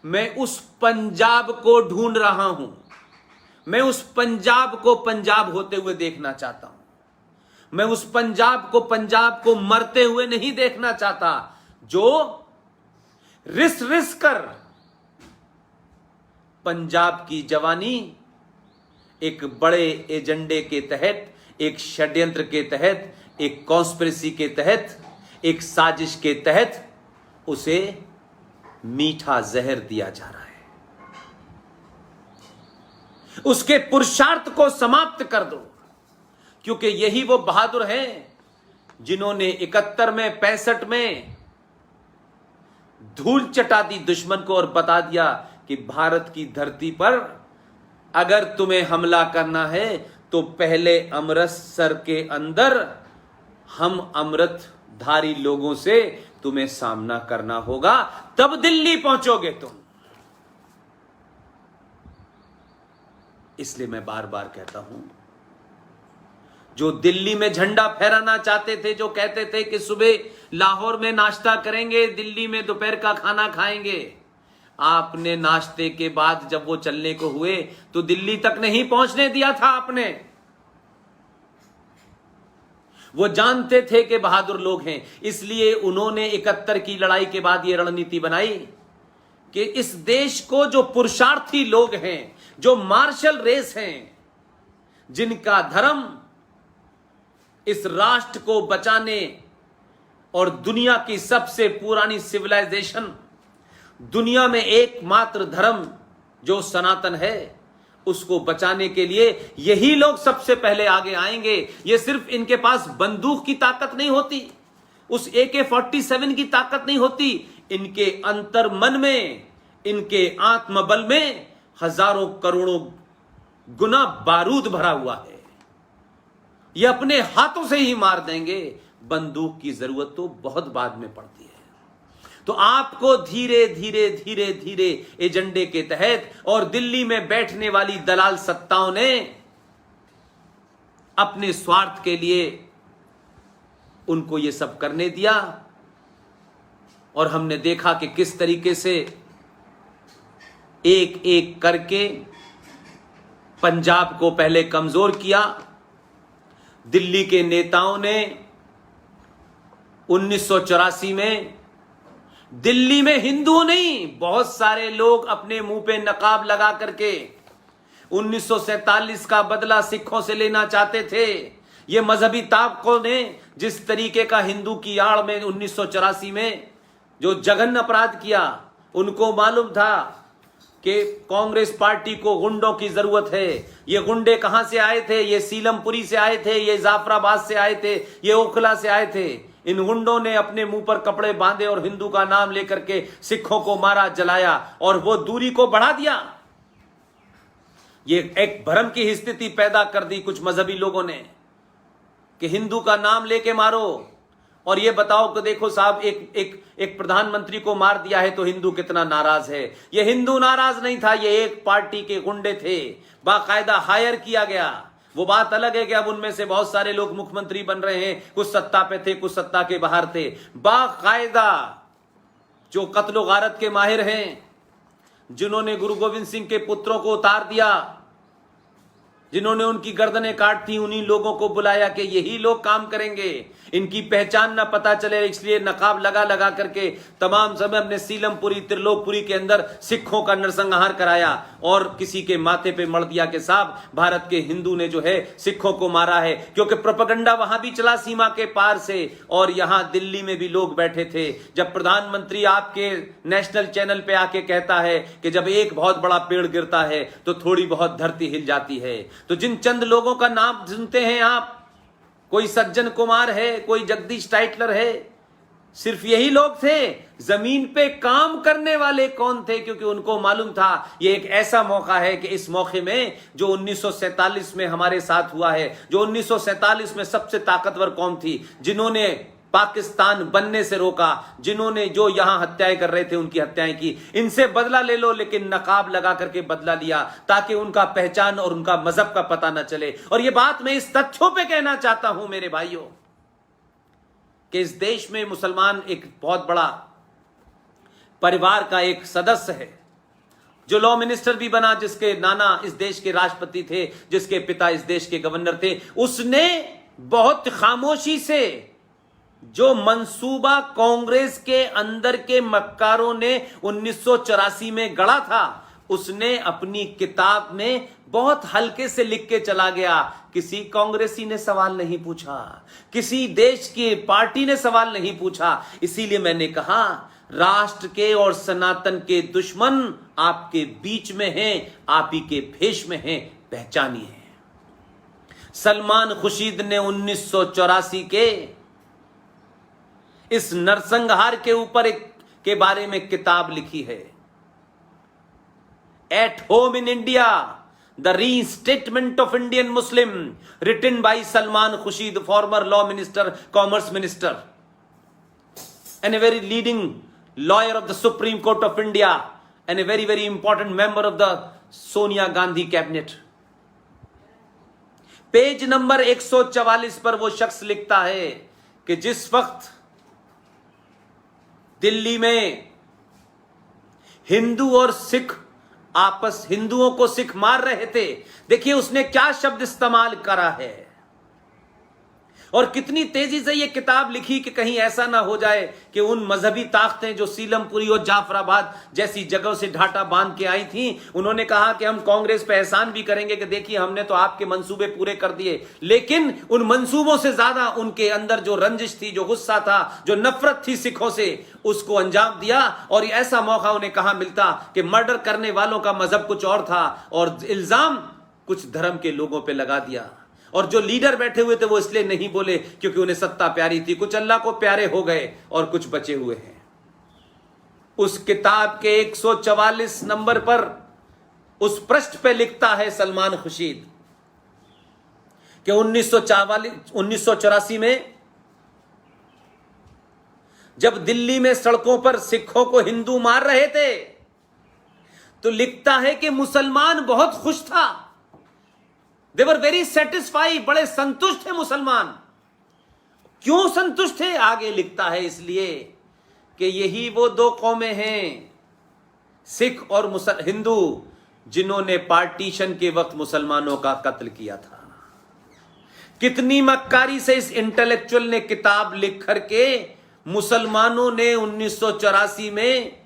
मैं उस पंजाब को ढूंढ रहा हूं। मैं उस पंजाब को पंजाब होते हुए देखना चाहता हूं। मैं उस पंजाब को मरते हुए नहीं देखना चाहता, जो रिस रिस कर पंजाब की जवानी एक बड़े एजेंडे के तहत, एक षड्यंत्र के तहत, एक कॉन्स्पिरेसी के तहत, एक साजिश के तहत उसे मीठा जहर दिया जा रहा है। उसके पुरुषार्थ को समाप्त कर दो, क्योंकि यही वो बहादुर हैं जिन्होंने 71 में 65 में धूल चटा दी दुश्मन को और बता दिया कि भारत की धरती पर अगर तुम्हें हमला करना है तो पहले अमृतसर के अंदर हम अमृतधारी लोगों से तुम्हें सामना करना होगा, तब दिल्ली पहुंचोगे तुम। इसलिए मैं बार बार कहता हूं, जो दिल्ली में झंडा फहराना चाहते थे, जो कहते थे कि सुबह लाहौर में नाश्ता करेंगे, दिल्ली में दोपहर का खाना खाएंगे, आपने नाश्ते के बाद जब वो चलने को हुए तो दिल्ली तक नहीं पहुंचने दिया था आपने। वो जानते थे कि बहादुर लोग हैं, इसलिए उन्होंने 71 की लड़ाई के बाद ये रणनीति बनाई कि इस देश को जो पुरुषार्थी लोग हैं, जो मार्शल रेस हैं, जिनका धर्म इस राष्ट्र को बचाने और दुनिया की सबसे पुरानी सिविलाइजेशन, दुनिया में एकमात्र धर्म जो सनातन है, उसको बचाने के लिए यही लोग सबसे पहले आगे आएंगे। ये सिर्फ इनके पास बंदूक की ताकत नहीं होती, उस AK-47 की ताकत नहीं होती, इनके अंतर मन में, इनके आत्मबल में हजारों करोड़ों गुना बारूद भरा हुआ है। ये अपने हाथों से ही मार देंगे, बंदूक की जरूरत तो बहुत बाद में पड़ती है। तो आपको धीरे धीरे धीरे धीरे एजेंडे के तहत और दिल्ली में बैठने वाली दलाल सत्ताओं ने अपने स्वार्थ के लिए उनको ये सब करने दिया, और हमने देखा कि किस तरीके से एक एक करके पंजाब को पहले कमजोर किया। दिल्ली के नेताओं ने 1984 में दिल्ली में हिंदू नहीं, बहुत सारे लोग अपने मुंह पे नकाब लगा करके 1947 का बदला सिखों से लेना चाहते थे। ये मजहबी ताकतों ने जिस तरीके का हिंदू की आड़ में 1984 में जो जघन्य अपराध किया, उनको मालूम था कि कांग्रेस पार्टी को गुंडों की जरूरत है। ये गुंडे कहां से आए थे? ये सीलमपुरी से आए थे, ये जाफराबाद से आए थे, ये ओखला से आए थे। इन गुंडों ने अपने मुंह पर कपड़े बांधे और हिंदू का नाम लेकर के सिखों को मारा, जलाया और वो दूरी को बढ़ा दिया। ये एक भ्रम की स्थिति पैदा कर दी कुछ मजहबी लोगों ने कि हिंदू का नाम लेके मारो, और ये बताओ कि देखो साहब, एक प्रधानमंत्री को मार दिया है तो हिंदू कितना नाराज है। ये हिंदू नाराज नहीं था, ये एक पार्टी के गुंडे थे, बाकायदा हायर किया गया। वो बात अलग है कि अब उनमें से बहुत सारे लोग मुख्यमंत्री बन रहे हैं, कुछ सत्ता पे थे, कुछ सत्ता के बाहर थे। बाकायदा जो कत्लो गारत के माहिर हैं, जिन्होंने गुरु गोविंद सिंह के पुत्रों को उतार दिया, जिन्होंने उनकी गर्दनें काट दी, उन्हीं लोगों को बुलाया कि यही लोग काम करेंगे, इनकी पहचान ना पता चले, इसलिए नकाब लगा लगा करके तमाम समय अपने सीलमपुरी, त्रिलोकपुरी के अंदर सिखों का नरसंहार कराया और किसी के माथे पे मर दिया कि साहब भारत के हिंदू ने जो है सिखों को मारा है, क्योंकि प्रोपेगेंडा वहां भी चला सीमा के पार से, और यहां दिल्ली में भी लोग बैठे थे। जब प्रधानमंत्री आपके नेशनल चैनल पे आके कहता है कि जब एक बहुत बड़ा पेड़ गिरता है तो थोड़ी बहुत धरती हिल जाती है, तो जिन चंद लोगों का नाम सुनते हैं आप, कोई सज्जन कुमार है, कोई जगदीश टाइटलर है, सिर्फ यही लोग थे। जमीन पे काम करने वाले कौन थे? क्योंकि उनको मालूम था ये एक ऐसा मौका है कि इस मौके में जो 1947 में हमारे साथ हुआ है, जो 1947 में सबसे ताकतवर कौम थी, जिन्होंने पाकिस्तान बनने से रोका, जिन्होंने जो यहां हत्याएं कर रहे थे उनकी हत्याएं की, इनसे बदला ले लो, लेकिन नकाब लगा करके बदला लिया ताकि उनका पहचान और उनका मजहब का पता न चले। और यह बात मैं इस तथ्यों पे कहना चाहता हूं मेरे भाइयों कि इस देश में मुसलमान एक बहुत बड़ा परिवार का एक सदस्य है, जो लॉ मिनिस्टर भी बना, जिसके नाना इस देश के राष्ट्रपति थे, जिसके पिता इस देश के गवर्नर थे, उसने बहुत खामोशी से जो मंसूबा कांग्रेस के अंदर के मक्कारों ने 1984 में गढ़ा था, उसने अपनी किताब में बहुत हल्के से लिख के चला गया। किसी कांग्रेसी ने सवाल नहीं पूछा, किसी देश की पार्टी ने सवाल नहीं पूछा। इसीलिए मैंने कहा, राष्ट्र के और सनातन के दुश्मन आपके बीच में हैं, आप ही के भेष में हैं, पहचानिए। सलमान खुर्शीद ने 1984 के इस नरसंहार के ऊपर के बारे में किताब लिखी है, at home in India, the restatement of Indian Muslim, written by Salman Khurshid, former law minister, commerce minister, and a very leading lawyer of the Supreme Court of India, and a very very important member of the Sonia Gandhi cabinet. Page number 144 पर वो शख्स लिखता है कि जिस वक्त दिल्ली में हिंदू और सिख हिंदुओं को सिख मार रहे थे, देखिए उसने क्या शब्द इस्तेमाल करा है और कितनी तेजी से ये किताब लिखी कि कहीं ऐसा ना हो जाए कि उन मजहबी ताकतें जो सीलमपुरी और जाफराबाद जैसी जगहों से ढाटा बांध के आई थी, उन्होंने कहा कि हम कांग्रेस पे एहसान भी करेंगे कि देखिए हमने तो आपके मंसूबे पूरे कर दिए, लेकिन उन मंसूबों से ज्यादा उनके अंदर जो रंजिश थी, जो गुस्सा था, जो नफरत थी सिखों से, उसको अंजाम दिया। और ऐसा मौका उन्हें कहां मिलता कि मर्डर करने वालों का मजहब कुछ और था और इल्जाम कुछ धर्म के लोगों पे लगा दिया। और जो लीडर बैठे हुए थे वो इसलिए नहीं बोले क्योंकि उन्हें सत्ता प्यारी थी, कुछ अल्लाह को प्यारे हो गए और कुछ बचे हुए हैं। उस किताब के 144 नंबर पर उस पृष्ठ पे लिखता है सलमान खुर्शीद कि 1984 में जब दिल्ली में सड़कों पर सिखों को हिंदू मार रहे थे तो लिखता है कि मुसलमान बहुत खुश था, दे वर वेरी सेटिस्फाइड, बड़े संतुष्ट थे मुसलमान। क्यों संतुष्ट थे? आगे लिखता है इसलिए कि यही वो दो कौमें हैं, सिख और हिंदू, जिन्होंने पार्टीशन के वक्त मुसलमानों का कत्ल किया था। कितनी मक्कारी से इस इंटेलेक्चुअल ने किताब लिख करके मुसलमानों ने 1984 में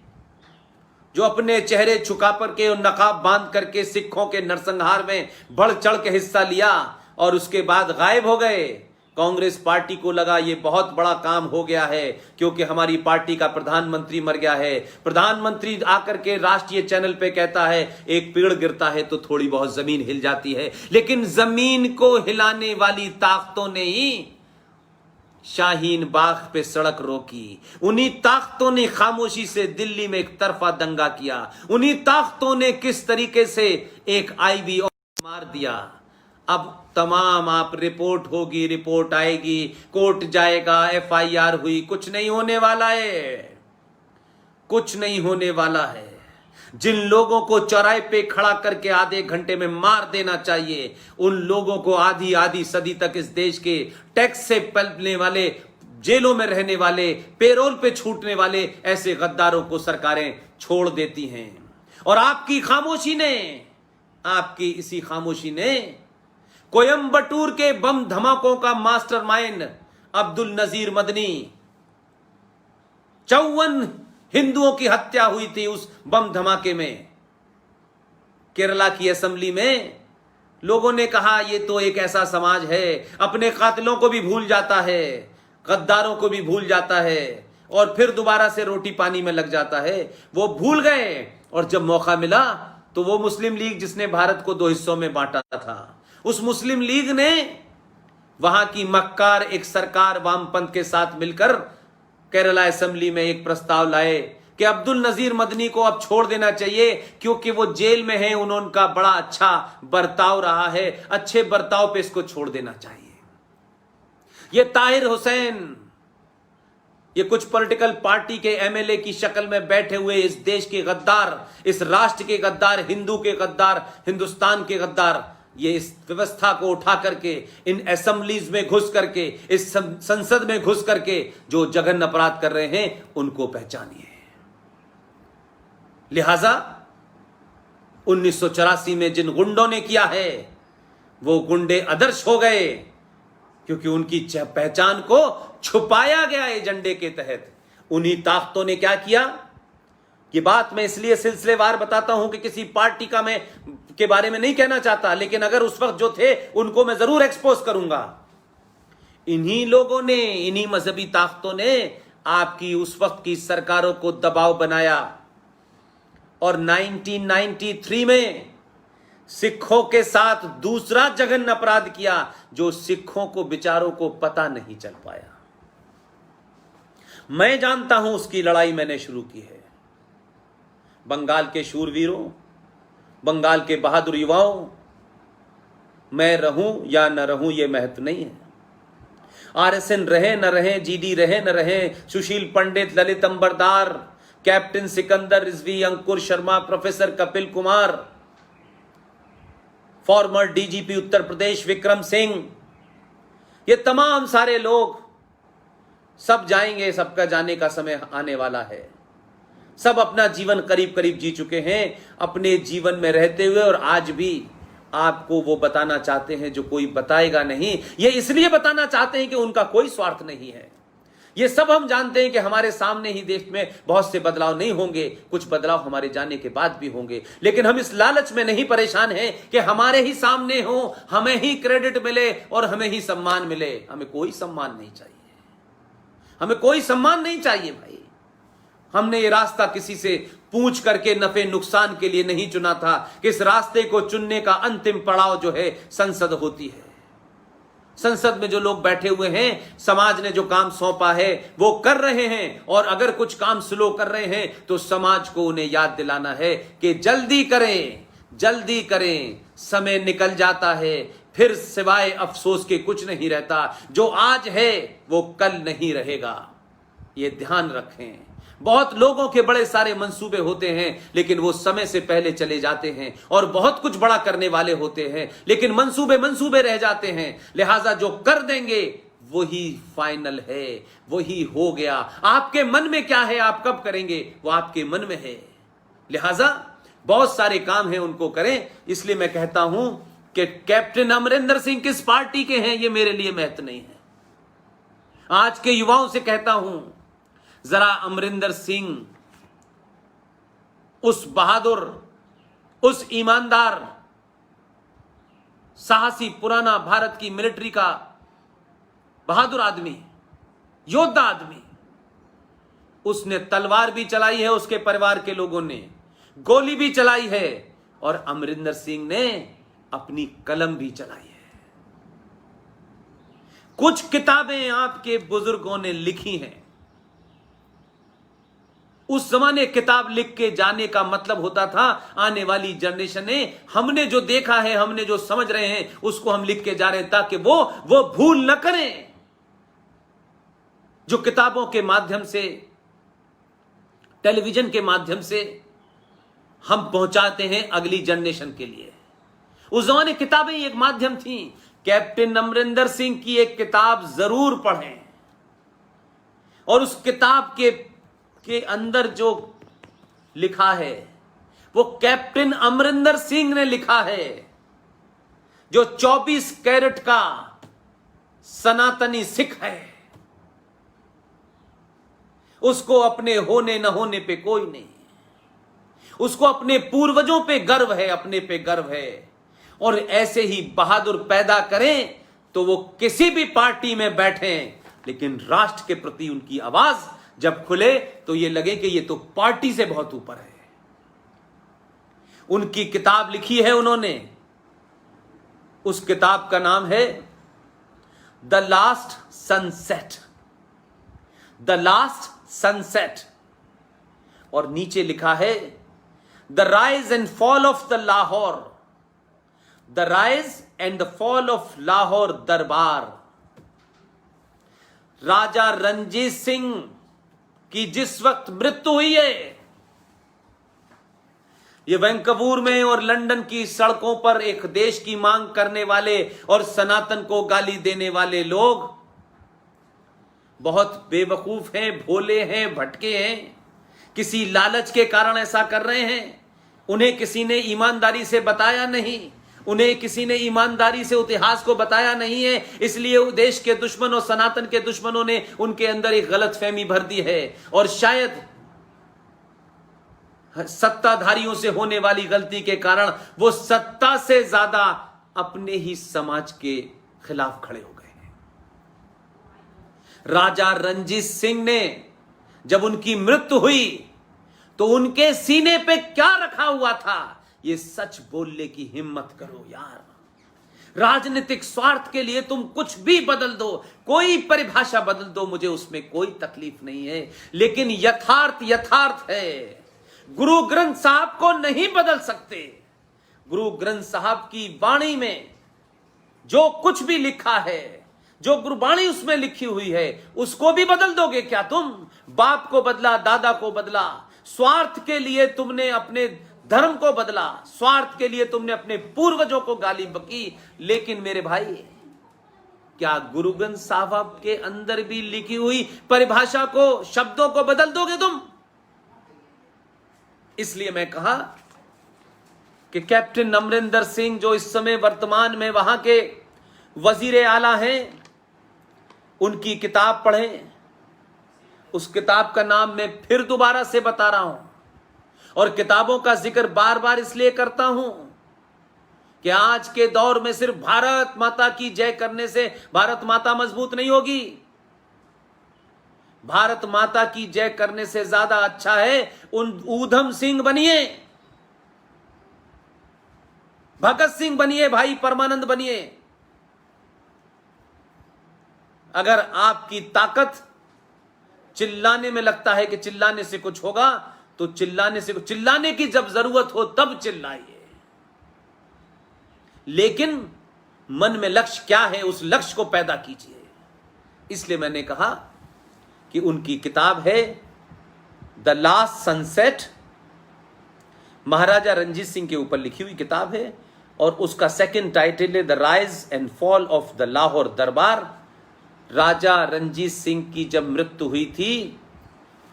जो अपने चेहरे छुपा कर के और नकाब बांध करके सिखों के नरसंहार में बढ़ चढ़ के हिस्सा लिया और उसके बाद गायब हो गए। कांग्रेस पार्टी को लगा ये बहुत बड़ा काम हो गया है क्योंकि हमारी पार्टी का प्रधानमंत्री मर गया है। प्रधानमंत्री आकर के राष्ट्रीय चैनल पे कहता है एक पेड़ गिरता है तो थोड़ी बहुत जमीन हिल जाती है, लेकिन जमीन को हिलाने वाली ताकतों ने ही शाहीन बाग पे सड़क रोकी। उन्हीं ताकतों ने खामोशी से दिल्ली में एक तरफा दंगा किया। उन्हीं ताकतों ने किस तरीके से एक आईबी मार दिया। अब तमाम आप रिपोर्ट होगी, रिपोर्ट आएगी, कोर्ट जाएगा, एफआईआर हुई, कुछ नहीं होने वाला है, कुछ नहीं होने वाला है। जिन लोगों को चौराहे पे खड़ा करके आधे घंटे में मार देना चाहिए, उन लोगों को आधी आधी सदी तक इस देश के टैक्स से पलने वाले, जेलों में रहने वाले, पेरोल पे छूटने वाले ऐसे गद्दारों को सरकारें छोड़ देती हैं। और आपकी खामोशी ने, आपकी इसी खामोशी ने कोयम्बटूर के बम धमाकों का मास्टरमाइंड अब्दुल नजीर मदनी, 54 हिंदुओं की हत्या हुई थी उस बम धमाके में। केरला की असेंबली में लोगों ने कहा ये तो एक ऐसा समाज है अपने कातिलों को भी भूल जाता है, गद्दारों को भी भूल जाता है और फिर दोबारा से रोटी पानी में लग जाता है। वो भूल गए और जब मौका मिला तो वो मुस्लिम लीग जिसने भारत को 2 हिस्सों में बांटा था, उस मुस्लिम लीग ने वहां की मक्कार एक सरकार वामपंथ के साथ मिलकर केरला असेंबली में एक प्रस्ताव लाए कि अब्दुल नजीर मदनी को अब छोड़ देना चाहिए क्योंकि वो जेल में है, उनका बड़ा अच्छा बर्ताव रहा है, अच्छे बर्ताव पे इसको छोड़ देना चाहिए। ये ताहिर हुसैन, ये कुछ पॉलिटिकल पार्टी के एमएलए की शक्ल में बैठे हुए इस देश के गद्दार, इस राष्ट्र के गद्दार, हिंदू के गद्दार, हिंदुस्तान के गद्दार, ये इस व्यवस्था को उठा करके इन असेंबलीज में घुस करके, इस संसद में घुस करके जो जघन्य अपराध कर रहे हैं उनको पहचानिए। लिहाजा 1984 में जिन गुंडों ने किया है वो गुंडे आदर्श हो गए, क्योंकि उनकी पहचान को छुपाया गया एजेंडे के तहत। उन्हीं ताकतों ने क्या किया, कि बात मैं इसलिए सिलसिलेवार बताता हूं कि किसी पार्टी का मैं के बारे में नहीं कहना चाहता, लेकिन अगर उस वक्त जो थे उनको मैं जरूर एक्सपोज करूंगा। इन्हीं लोगों ने, इन्हीं मजहबी ताकतों ने आपकी उस वक्त की सरकारों को दबाव बनाया और 1993 में सिखों के साथ दूसरा जघन्य अपराध किया जो सिखों को बेचारों को पता नहीं चल पाया। मैं जानता हूं उसकी लड़ाई मैंने शुरू की है। बंगाल के शूरवीरों, बंगाल के बहादुर युवाओं, मैं रहूं या न रहूं यह महत्व नहीं है। आरएसएन रहे न रहे, जीडी रहे न रहे, Sushil Pandit, Lalit Ambardar, captain Sikandar Rizvi, Ankur Sharma, professor Kapil Kumar, former DGP Uttar Pradesh Vikram Singh, ये तमाम सारे लोग सब जाएंगे, सबका जाने का समय आने वाला है। सब अपना जीवन करीब करीब जी चुके हैं अपने जीवन में रहते हुए, और आज भी आपको वो बताना चाहते हैं जो कोई बताएगा नहीं। ये इसलिए बताना चाहते हैं कि उनका कोई स्वार्थ नहीं है। ये सब हम जानते हैं कि हमारे सामने ही देश में बहुत से बदलाव नहीं होंगे, कुछ बदलाव हमारे जाने के बाद भी होंगे, लेकिन हम इस लालच में नहीं परेशान हैं कि हमारे ही सामने हो, हमें ही क्रेडिट मिले और हमें ही सम्मान मिले। हमें कोई सम्मान नहीं चाहिए, हमें कोई सम्मान नहीं चाहिए भाई। हमने ये रास्ता किसी से पूछ करके नफे नुकसान के लिए नहीं चुना था कि इस रास्ते को चुनने का अंतिम पड़ाव जो है संसद होती है। संसद में जो लोग बैठे हुए हैं, समाज ने जो काम सौंपा है वो कर रहे हैं, और अगर कुछ काम स्लो कर रहे हैं तो समाज को उन्हें याद दिलाना है कि जल्दी करें, जल्दी करें, समय निकल जाता है, फिर सिवाय अफसोस के कुछ नहीं रहता। जो आज है वो कल नहीं रहेगा, ये ध्यान रखें। बहुत लोगों के बड़े सारे मंसूबे होते हैं लेकिन वो समय से पहले चले जाते हैं, और बहुत कुछ बड़ा करने वाले होते हैं लेकिन मंसूबे रह जाते हैं। लिहाजा जो कर देंगे वही फाइनल है, वही हो गया। आपके मन में क्या है, आप कब करेंगे, वो आपके मन में है। लिहाजा बहुत सारे काम हैं, उनको करें। इसलिए मैं कहता हूं कि कैप्टन अमरिंदर सिंह किस पार्टी के हैं ये मेरे लिए महत्व नहीं है। आज के युवाओं से कहता हूं, जरा अमरिंदर सिंह, उस बहादुर, उस ईमानदार, साहसी, पुराना भारत की मिलिट्री का बहादुर आदमी, योद्धा आदमी, उसने तलवार भी चलाई है, उसके परिवार के लोगों ने गोली भी चलाई है, और अमरिंदर सिंह ने अपनी कलम भी चलाई है। कुछ किताबें आपके बुजुर्गों ने लिखी हैं। उस जमाने किताब लिख के जाने का मतलब होता था आने वाली जनरेशन ने, हमने जो देखा है, हमने जो समझ रहे हैं, उसको हम लिख के जा रहे हैं ताकि वो भूल न करें। जो किताबों के माध्यम से, टेलीविजन के माध्यम से हम पहुंचाते हैं अगली जनरेशन के लिए, उस जमाने किताबें एक माध्यम थी। कैप्टन अमरिंदर सिंह की एक किताब जरूर पढ़ें, और उस किताब के अंदर जो लिखा है वो कैप्टन अमरिंदर सिंह ने लिखा है, जो 24 कैरेट का सनातनी सिख है। उसको अपने होने न होने पे कोई नहीं, उसको अपने पूर्वजों पे गर्व है, अपने पे गर्व है। और ऐसे ही बहादुर पैदा करें तो वो किसी भी पार्टी में बैठें, लेकिन राष्ट्र के प्रति उनकी आवाज जब खुले तो ये लगे कि ये तो पार्टी से बहुत ऊपर है। उनकी किताब लिखी है उन्होंने, उस किताब का नाम है the last sunset, the last sunset, और नीचे लिखा है the rise and fall of the Lahore, the rise and the fall of Lahore दरबार। राजा रणजीत सिंह की जिस वक्त मृत्यु हुई है, ये वैंकूवर में और लंदन की सड़कों पर एक देश की मांग करने वाले और सनातन को गाली देने वाले लोग बहुत बेवकूफ हैं, भोले हैं, भटके हैं, किसी लालच के कारण ऐसा कर रहे हैं। उन्हें किसी ने ईमानदारी से बताया नहीं, उन्हें किसी ने ईमानदारी से इतिहास को बताया नहीं है, इसलिए देश के दुश्मन और सनातन के दुश्मनों ने उनके अंदर एक गलतफहमी भर दी है। और शायद सत्ताधारियों से होने वाली गलती के कारण वो सत्ता से ज्यादा अपने ही समाज के खिलाफ खड़े हो गए हैं। राजा रणजीत सिंह ने जब उनकी मृत्यु हुई तो उनके सीने पे क्या रखा हुआ था, ये सच बोलने की हिम्मत करो यार। राजनीतिक स्वार्थ के लिए तुम कुछ भी बदल दो, कोई परिभाषा बदल दो, मुझे उसमें कोई तकलीफ नहीं है, लेकिन यथार्थ यथार्थ है। गुरु ग्रंथ साहब को नहीं बदल सकते। गुरु ग्रंथ साहब की वाणी में जो कुछ भी लिखा है, जो गुरबाणी उसमें लिखी हुई है, उसको भी बदल दोगे क्या तुम? बाप को बदला, दादा को बदला, स्वार्थ के लिए तुमने अपने धर्म को बदला, स्वार्थ के लिए तुमने अपने पूर्वजों को गाली बकी। लेकिन मेरे भाई, क्या गुरु ग्रंथ साहब के अंदर भी लिखी हुई परिभाषा को, शब्दों को बदल दोगे तुम? इसलिए मैं कहा कि कैप्टन अमरिंदर सिंह जो इस समय वर्तमान में वहां के वजीर आला हैं, उनकी किताब पढ़ें। उस किताब का नाम मैं फिर दोबारा से बता रहा हूं, और किताबों का जिक्र बार बार इसलिए करता हूं कि आज के दौर में सिर्फ भारत माता की जय करने से भारत माता मजबूत नहीं होगी। भारत माता की जय करने से ज्यादा अच्छा है ऊधम सिंह बनिए, भगत सिंह बनिए, भाई परमानंद बनिए। अगर आपकी ताकत चिल्लाने में लगता है कि चिल्लाने से कुछ होगा, तो चिल्लाने की जब जरूरत हो तब चिल्लाइए, लेकिन मन में लक्ष्य क्या है उस लक्ष्य को पैदा कीजिए। इसलिए मैंने कहा कि उनकी किताब है द लास्ट सनसेट, महाराजा रणजीत सिंह के ऊपर लिखी हुई किताब है, और उसका सेकंड टाइटल है the rise and fall of the Lahore दरबार। राजा रणजीत सिंह की जब मृत्यु हुई थी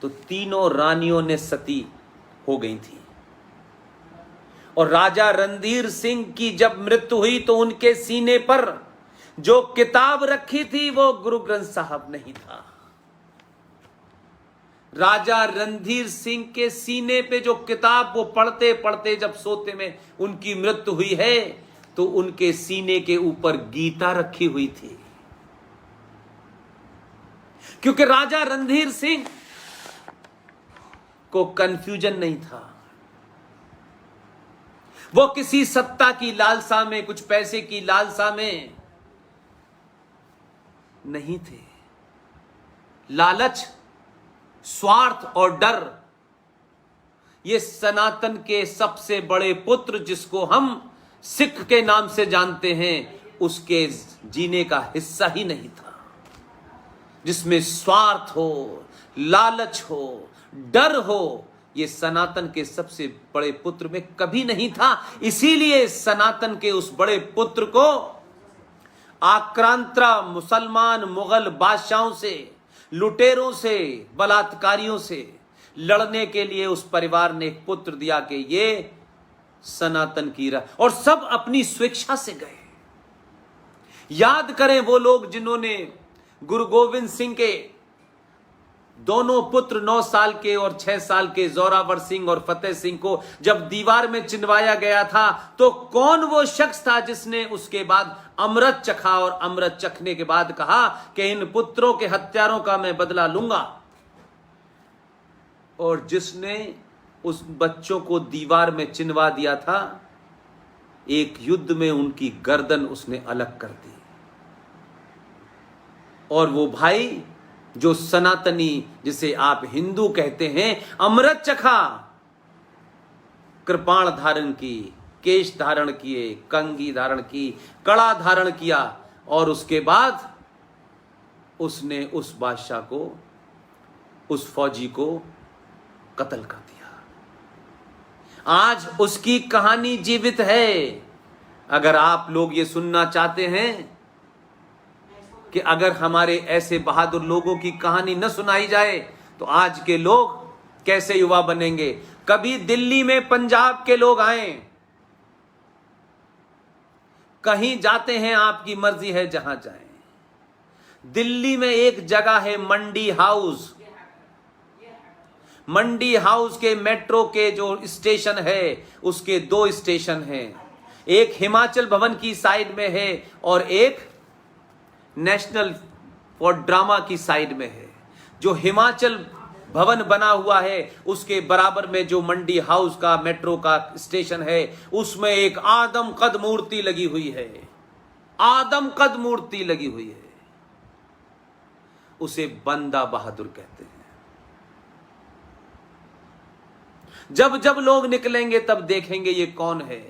तो तीनों रानियों ने सती हो गई थी, और राजा रणधीर सिंह की जब मृत्यु हुई तो उनके सीने पर जो किताब रखी थी वो गुरु ग्रंथ साहब नहीं था। राजा रणधीर सिंह के सीने पे जो किताब वो पढ़ते पढ़ते जब सोते में उनकी मृत्यु हुई है, तो उनके सीने के ऊपर गीता रखी हुई थी, क्योंकि राजा रणधीर सिंह को कंफ्यूजन नहीं था। वो किसी सत्ता की लालसा में, कुछ पैसे की लालसा में नहीं थे। लालच, स्वार्थ और डर, ये सनातन के सबसे बड़े पुत्र जिसको हम सिख के नाम से जानते हैं, उसके जीने का हिस्सा ही नहीं था। जिसमें स्वार्थ हो, लालच हो, डर हो, ये सनातन के सबसे बड़े पुत्र में कभी नहीं था। इसीलिए सनातन के उस बड़े पुत्र को आक्रांता मुसलमान मुगल बादशाहों से, लुटेरों से, बलात्कारियों से लड़ने के लिए उस परिवार ने एक पुत्र दिया कि ये सनातन की राह, और सब अपनी स्वेच्छा से गए। याद करें वो लोग जिन्होंने गुरु गोविंद सिंह के दोनों पुत्र 9 साल के और 6 साल के जोरावर सिंह और फतेह सिंह को जब दीवार में चिनवाया गया था, तो कौन वो शख्स था जिसने उसके बाद अमृत चखा और अमृत चखने के बाद कहा कि इन पुत्रों के हत्यारों का मैं बदला लूंगा, और जिसने उस बच्चों को दीवार में चिनवा दिया था, एक युद्ध में उनकी गर्दन उसने अलग कर दी। और वो भाई जो सनातनी, जिसे आप हिंदू कहते हैं, अमृत चखा, कृपाण धारण की, केश धारण किए, कंघी धारण की, कड़ा धारण किया, और उसके बाद उसने उस बादशाह को, उस फौजी को कत्ल कर दिया। आज उसकी कहानी जीवित है। अगर आप लोग ये सुनना चाहते हैं कि अगर हमारे ऐसे बहादुर लोगों की कहानी न सुनाई जाए तो आज के लोग कैसे युवा बनेंगे, कभी दिल्ली में पंजाब के लोग आए, कहीं जाते हैं, आपकी मर्जी है जहां जाएं। दिल्ली में एक जगह है मंडी हाउस। मंडी हाउस के मेट्रो के जो स्टेशन है उसके 2 स्टेशन हैं, एक हिमाचल भवन की साइड में है और एक नेशनल फॉर ड्रामा की साइड में है। जो हिमाचल भवन बना हुआ है उसके बराबर में जो मंडी हाउस का मेट्रो का स्टेशन है उसमें एक आदमकद मूर्ति लगी हुई है, आदमकद मूर्ति लगी हुई है। उसे बंदा बहादुर कहते हैं। जब जब लोग निकलेंगे तब देखेंगे ये कौन है।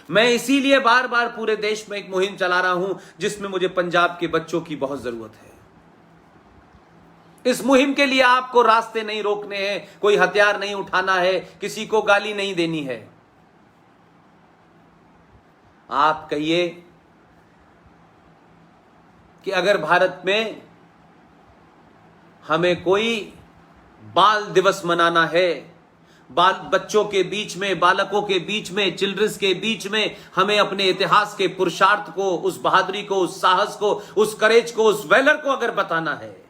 मैं इसीलिए बार बार पूरे देश में एक मुहिम चला रहा हूं जिसमें मुझे पंजाब के बच्चों की बहुत जरूरत है। इस मुहिम के लिए आपको रास्ते नहीं रोकने हैं, कोई हथियार नहीं उठाना है, किसी को गाली नहीं देनी है। आप कहिए कि अगर भारत में हमें कोई बाल दिवस मनाना है, बच्चों के बीच में, बालकों के बीच में, चिल्ड्रंस के बीच में हमें अपने इतिहास के पुरुषार्थ को, उस बहादुरी को, उस साहस को, उस करेज को, उस वैलर को अगर बताना है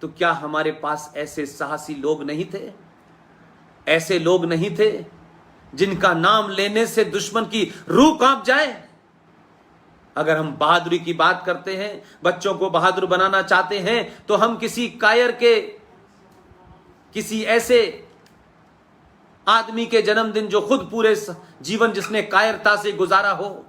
तो क्या हमारे पास ऐसे साहसी लोग नहीं थे? ऐसे लोग नहीं थे जिनका नाम लेने से दुश्मन की रूह कांप जाए? अगर हम बहादुरी की बात करते हैं, बच्चों को बहादुर बनाना चाहते हैं, तो हम किसी कायर के, किसी ऐसे आदमी के जन्मदिन जो खुद पूरे जीवन जिसने कायरता से गुजारा हो,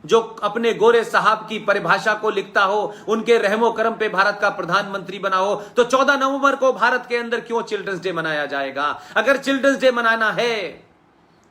जो अपने गोरे साहब की परिभाषा को लिखता हो, उनके रहमो करम पे भारत का प्रधानमंत्री बना हो, तो 14 नवंबर को भारत के अंदर क्यों चिल्ड्रंस डे मनाया जाएगा? अगर चिल्ड्रंस डे मनाना है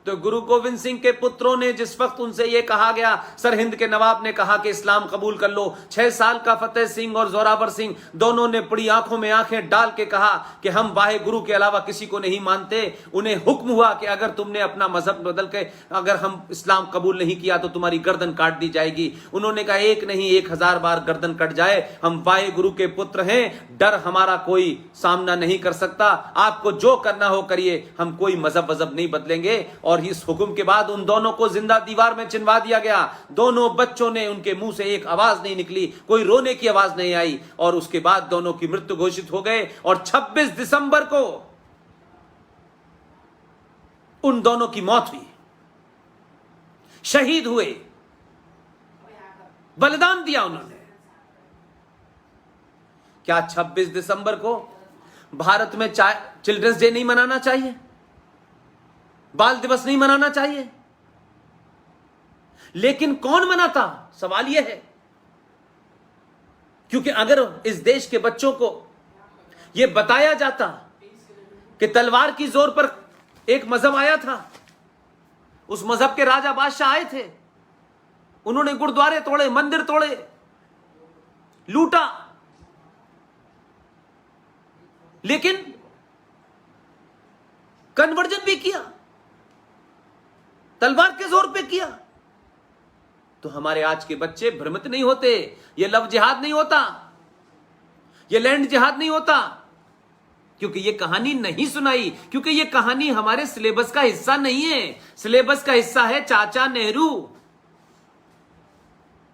तो गुरु गोविंद सिंह के पुत्रों ने जिस वक्त उनसे यह कहा गया, सरहिंद के नवाब ने कहा कि इस्लाम कबूल कर लो, 6 साल का फतेह सिंह और जोरावर सिंह दोनों ने बड़ी आंखों में आंखें डाल के कहा कि हम वाहे गुरु के अलावा किसी को नहीं मानते। उन्हें हुक्म हुआ कि अगर तुमने अपना मजहब बदल के अगर हम इस्लाम कबूल नहीं किया तो तुम्हारी गर्दन काट दी जाएगी। उन्होंने कहा एक नहीं 1000 बार गर्दन कट जाए, हम वाहे गुरु के पुत्र हैं, डर हमारा कोई सामना नहीं कर सकता, आपको जो करना हो करिए, हम कोई मजहब नहीं बदलेंगे। और इस हुक्म के बाद उन दोनों को जिंदा दीवार में चिनवा दिया गया। दोनों बच्चों ने, उनके मुंह से एक आवाज नहीं निकली, कोई रोने की आवाज नहीं आई, और उसके बाद दोनों की मृत्यु घोषित हो गए। और 26 दिसंबर को उन दोनों की मौत हुई, शहीद हुए, बलिदान दिया उन्होंने। क्या 26 दिसंबर को भारत में चिल्ड्रंस डे नहीं मनाना चाहिए? बाल दिवस नहीं मनाना चाहिए? लेकिन कौन मनाता? सवाल यह है। क्योंकि अगर इस देश के बच्चों को यह बताया जाता कि तलवार की जोर पर एक मजहब आया था, उस मजहब के राजा बादशाह आए थे, उन्होंने गुरुद्वारे तोड़े, मंदिर तोड़े, लूटा, लेकिन कन्वर्जन भी किया, तलवार के जोर पे किया, तो हमारे आज के बच्चे भ्रमित नहीं होते। यह लव जिहाद नहीं होता, यह लैंड जिहाद नहीं होता, क्योंकि यह कहानी नहीं सुनाई, क्योंकि यह कहानी हमारे सिलेबस का हिस्सा नहीं है। सिलेबस का हिस्सा है चाचा नेहरू।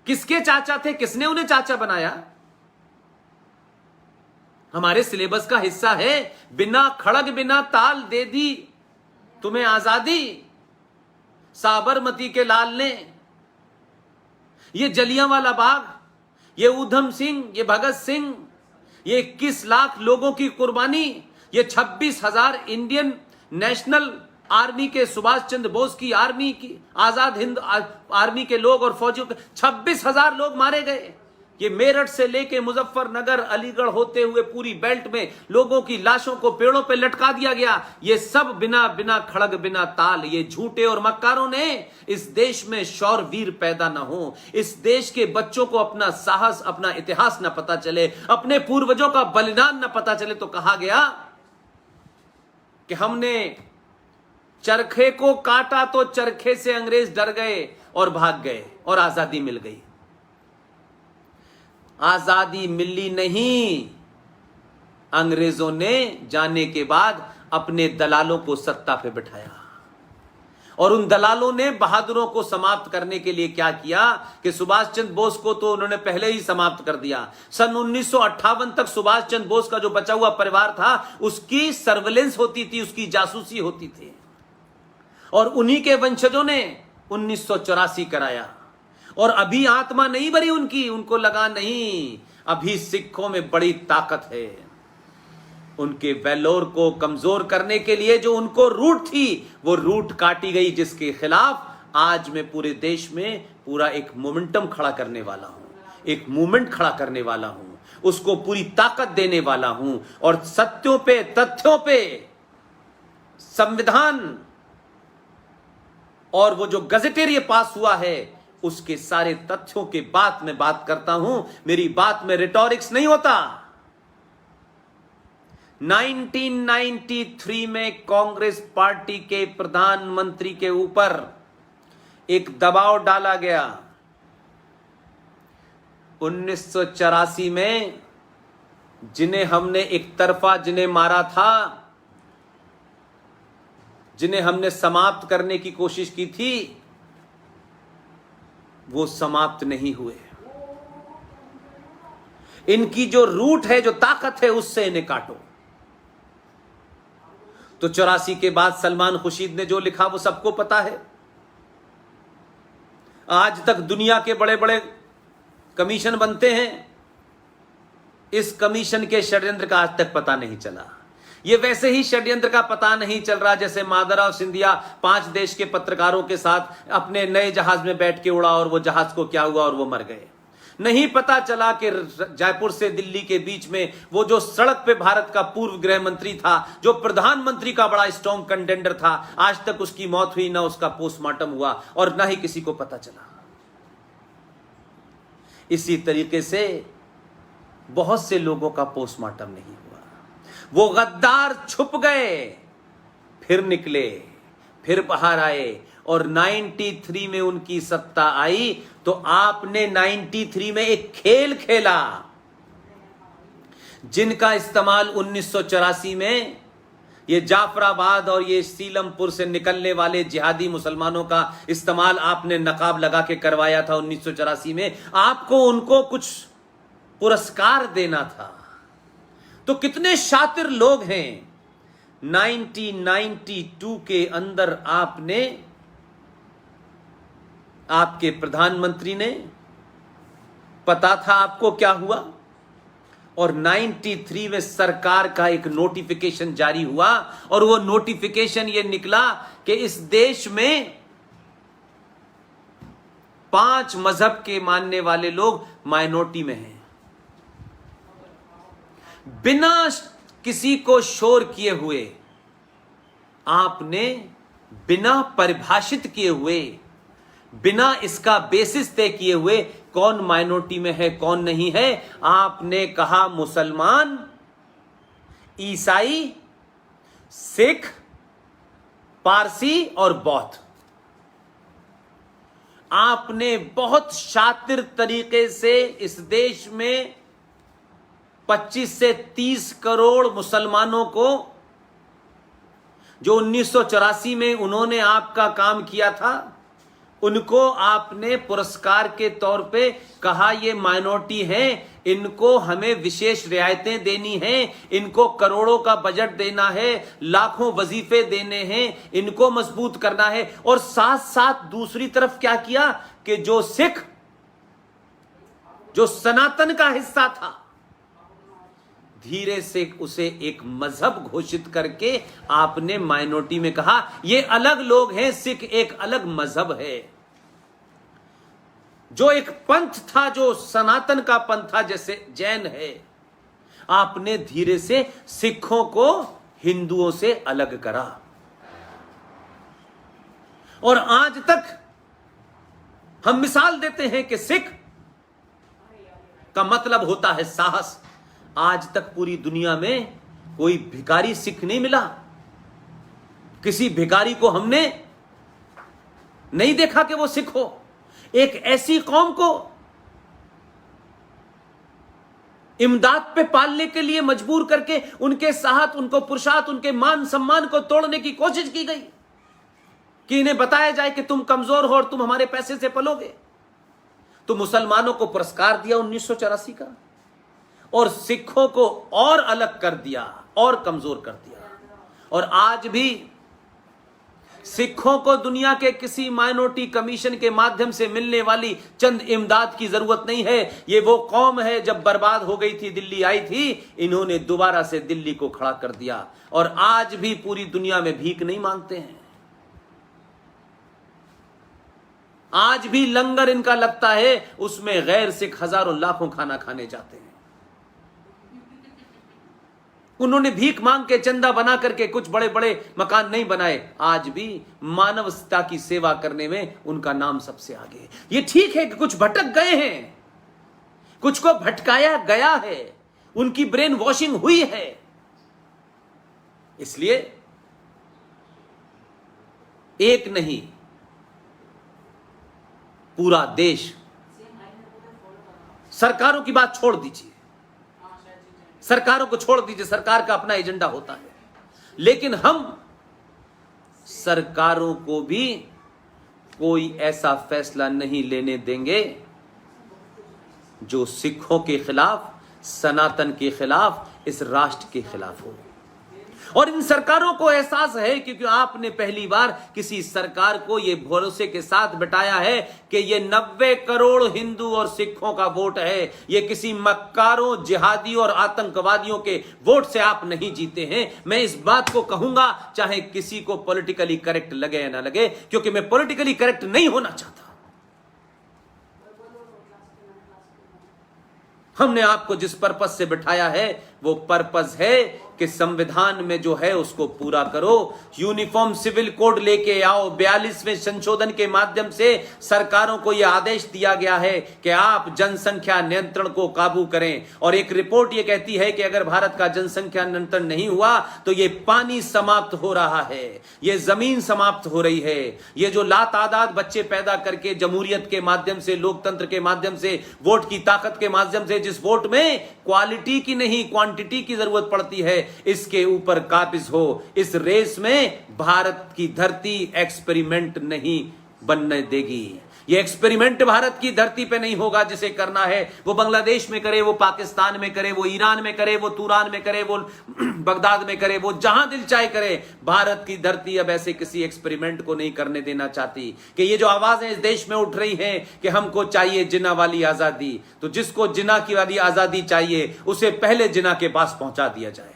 किसके चाचा थे? किसने उन्हें चाचा बनाया? हमारे सिलेबस का हिस्सा है बिना खड़ग बिना ताल दे दी तुम्हें आजादी, साबरमती के लाल ने। ये जलियांवाला बाग, ये ऊधम सिंह, ये भगत सिंह, ये 21 लाख लोगों की कुर्बानी, ये 26,000 इंडियन नेशनल आर्मी के, सुभाष चंद्र बोस की आर्मी की, आजाद हिंद आर्मी के लोग और फौजियों के 26,000 लोग मारे गए। ये मेरठ से लेके मुजफ्फरनगर, अलीगढ़ होते हुए पूरी बेल्ट में लोगों की लाशों को पेड़ों पे लटका दिया गया। ये सब बिना खड़ग बिना ताल, ये झूठे और मक्कारों ने इस देश में शौर वीर पैदा ना हो, इस देश के बच्चों को अपना साहस, अपना इतिहास ना पता चले, अपने पूर्वजों का बलिदान ना पता चले, तो कहा गया कि हमने चरखे को काटा तो चरखे से अंग्रेज डर गए और भाग गए और आजादी मिल गई। आजादी मिली नहीं, अंग्रेजों ने जाने के बाद अपने दलालों को सत्ता पे बिठाया। और उन दलालों ने बहादुरों को समाप्त करने के लिए क्या किया कि सुभाष चंद्र बोस को तो उन्होंने पहले ही समाप्त कर दिया। सन 1958 तक सुभाष चंद्र बोस का जो बचा हुआ परिवार था उसकी सर्वेलेंस होती थी, उसकी जासूसी होती थी, और उन्हीं के वंशजों ने 1984 कराया। और अभी आत्मा नहीं भरी उनकी, उनको लगा नहीं अभी सिखों में बड़ी ताकत है। उनके वेलोर को कमजोर करने के लिए जो उनको रूट थी वो रूट काटी गई, जिसके खिलाफ आज मैं पूरे देश में पूरा एक मोमेंटम खड़ा करने वाला हूं, एक मूवमेंट खड़ा करने वाला हूं, उसको पूरी ताकत देने वाला हूं। और सत्यों पे, तथ्यों पे, संविधान और वो जो गजेटेरियन पास हुआ है उसके सारे तथ्यों के बाद मैं बात करता हूं। मेरी बात में रिटोरिक्स नहीं होता। 1993 में कांग्रेस पार्टी के प्रधानमंत्री के ऊपर एक दबाव डाला गया। 1984 में जिन्हें हमने एक तरफा जिन्हें मारा था, जिन्हें हमने समाप्त करने की कोशिश की थी, वो समाप्त नहीं हुए। इनकी जो रूट है, जो ताकत है, उससे इन्हें काटो। तो 84 के बाद सलमान खुर्शीद ने जो लिखा वो सबको पता है। आज तक दुनिया के बड़े बड़े कमीशन बनते हैं, इस कमीशन के षड्यंत्र का आज तक पता नहीं चला। ये वैसे ही षड्यंत्र का पता नहीं चल रहा जैसे माधवराव सिंधिया 5 देश के पत्रकारों के साथ अपने नए जहाज में बैठ के उड़ा और वो जहाज को क्या हुआ और वो मर गए। नहीं पता चला कि जयपुर से दिल्ली के बीच में वो जो सड़क पे भारत का पूर्व गृह मंत्री था, जो प्रधानमंत्री का बड़ा स्ट्रॉन्ग कंटेंडर था, आज तक उसकी मौत हुई, ना उसका पोस्टमार्टम हुआ और ना ही किसी को पता चला। इसी तरीके से बहुत से लोगों का पोस्टमार्टम नहीं हुआ। वो गद्दार छुप गए, फिर निकले, फिर बाहर आए और 93 में उनकी सत्ता आई। तो आपने 93 में एक खेल खेला जिनका इस्तेमाल 1984 में ये जाफराबाद और ये सीलमपुर से निकलने वाले जिहादी मुसलमानों का इस्तेमाल आपने नकाब लगा के करवाया था 1984 में। आपको उनको कुछ पुरस्कार देना था। तो कितने शातिर लोग हैं। 1992 के अंदर आपने, आपके प्रधानमंत्री ने, पता था आपको क्या हुआ, और 93 में सरकार का एक नोटिफिकेशन जारी हुआ और वो नोटिफिकेशन ये निकला कि इस देश में 5 मजहब के मानने वाले लोग माइनॉरिटी में हैं। बिना किसी को शोर किए हुए आपने, बिना परिभाषित किए हुए, बिना इसका बेसिस तय किए हुए कौन माइनॉरिटी में है कौन नहीं है, आपने कहा मुसलमान, ईसाई, सिख, पारसी और बौद्ध। आपने बहुत शातिर तरीके से इस देश में 25 से 30 करोड़ मुसलमानों को, जो 1984 में उन्होंने आपका काम किया था, उनको आपने पुरस्कार के तौर पे कहा ये माइनॉरिटी हैं, इनको हमें विशेष रियायतें देनी हैं, इनको करोड़ों का बजट देना है, लाखों वजीफे देने हैं, इनको मजबूत करना है। और साथ साथ दूसरी तरफ क्या किया कि जो सिख, जो सनातन का हिस्सा था, धीरे से उसे एक मजहब घोषित करके आपने माइनॉरिटी में कहा ये अलग लोग हैं, सिख एक अलग मजहब है। जो एक पंथ था, जो सनातन का पंथ था, जैसे जैन है, आपने धीरे से सिखों को हिंदुओं से अलग करा। और आज तक हम मिसाल देते हैं कि सिख का मतलब होता है साहस। आज तक पूरी दुनिया में कोई भिखारी सिख नहीं मिला। किसी भिखारी को हमने नहीं देखा कि वो सिख हो। एक ऐसी कौम को इमदाद पे पालने के लिए मजबूर करके उनके साहत, उनको पुरुषार्थ, उनके मान सम्मान को तोड़ने की कोशिश की गई कि इन्हें बताया जाए कि तुम कमजोर हो और तुम हमारे पैसे से पलोगे। तो मुसलमानों को पुरस्कार दिया 1984 का, और सिखों को और अलग कर दिया और कमजोर कर दिया। और आज भी सिखों को दुनिया के किसी माइनॉरिटी कमीशन के माध्यम से मिलने वाली चंद इमदाद की जरूरत नहीं है। ये वो कौम है, जब बर्बाद हो गई थी, दिल्ली आई थी, इन्होंने दोबारा से दिल्ली को खड़ा कर दिया, और आज भी पूरी दुनिया में भीख नहीं मांगते हैं। आज भी लंगर इनका लगता है, उसमें गैर सिख हजारों लाखों खाना खाने जाते हैं। उन्होंने भीख मांग के, चंदा बना करके कुछ बड़े बड़े मकान नहीं बनाए। आज भी मानवता की सेवा करने में उनका नाम सबसे आगे है। ये ठीक है कि कुछ भटक गए हैं, कुछ को भटकाया गया है, उनकी ब्रेन वॉशिंग हुई है। इसलिए एक नहीं, पूरा देश, सरकारों की बात छोड़ दीजिए, सरकारों को छोड़ दीजिए, सरकार का अपना एजेंडा होता है, लेकिन हम सरकारों को भी कोई ऐसा फैसला नहीं लेने देंगे जो सिखों के खिलाफ, सनातन के खिलाफ, इस राष्ट्र के खिलाफ हो। और इन सरकारों को एहसास है, क्योंकि आपने पहली बार किसी सरकार को यह भरोसे के साथ बिठाया है कि ये 90 करोड़ हिंदू और सिखों का वोट है, ये किसी मक्कारों, जिहादी और आतंकवादियों के वोट से आप नहीं जीते हैं। मैं इस बात को कहूंगा, चाहे किसी को पॉलिटिकली करेक्ट लगे या ना लगे, क्योंकि मैं पॉलिटिकली करेक्ट नहीं होना चाहता। हमने आपको जिस पर्पस से बिठाया है, वो पर्पस है कि संविधान में जो है उसको पूरा करो। यूनिफॉर्म सिविल कोड लेके आओ। 42वें संशोधन के माध्यम से सरकारों को यह आदेश दिया गया है कि आप जनसंख्या नियंत्रण को काबू करें। और एक रिपोर्ट यह कहती है कि अगर भारत का जनसंख्या नियंत्रण नहीं हुआ तो ये पानी समाप्त हो रहा है, ये जमीन समाप्त हो रही है। ये जो लातादाद बच्चे पैदा करके जमहूरियत के माध्यम से, लोकतंत्र के माध्यम से, वोट की ताकत के माध्यम से, जिस वोट में क्वालिटी की नहीं क्वांटिटी की जरूरत पड़ती है, इसके ऊपर काबिज हो। इस रेस में भारत की धरती एक्सपेरिमेंट नहीं बनने देगी। ये एक्सपेरिमेंट भारत की धरती पे नहीं होगा। जिसे करना है वो बांग्लादेश में करे, वो पाकिस्तान में करे, वो ईरान में करे, वो तुरान में करे, वो बगदाद में करे, वो जहां दिल चाहे करे। भारत की धरती अब ऐसे किसी एक्सपेरिमेंट को नहीं करने देना चाहती। कि ये जो आवाजें इस देश में उठ रही हैं कि हमको चाहिए जिन्ना वाली आजादी, तो जिसको जिन्ना की वाली आजादी चाहिए उसे पहले जिन्ना के पास पहुंचा दिया जाए,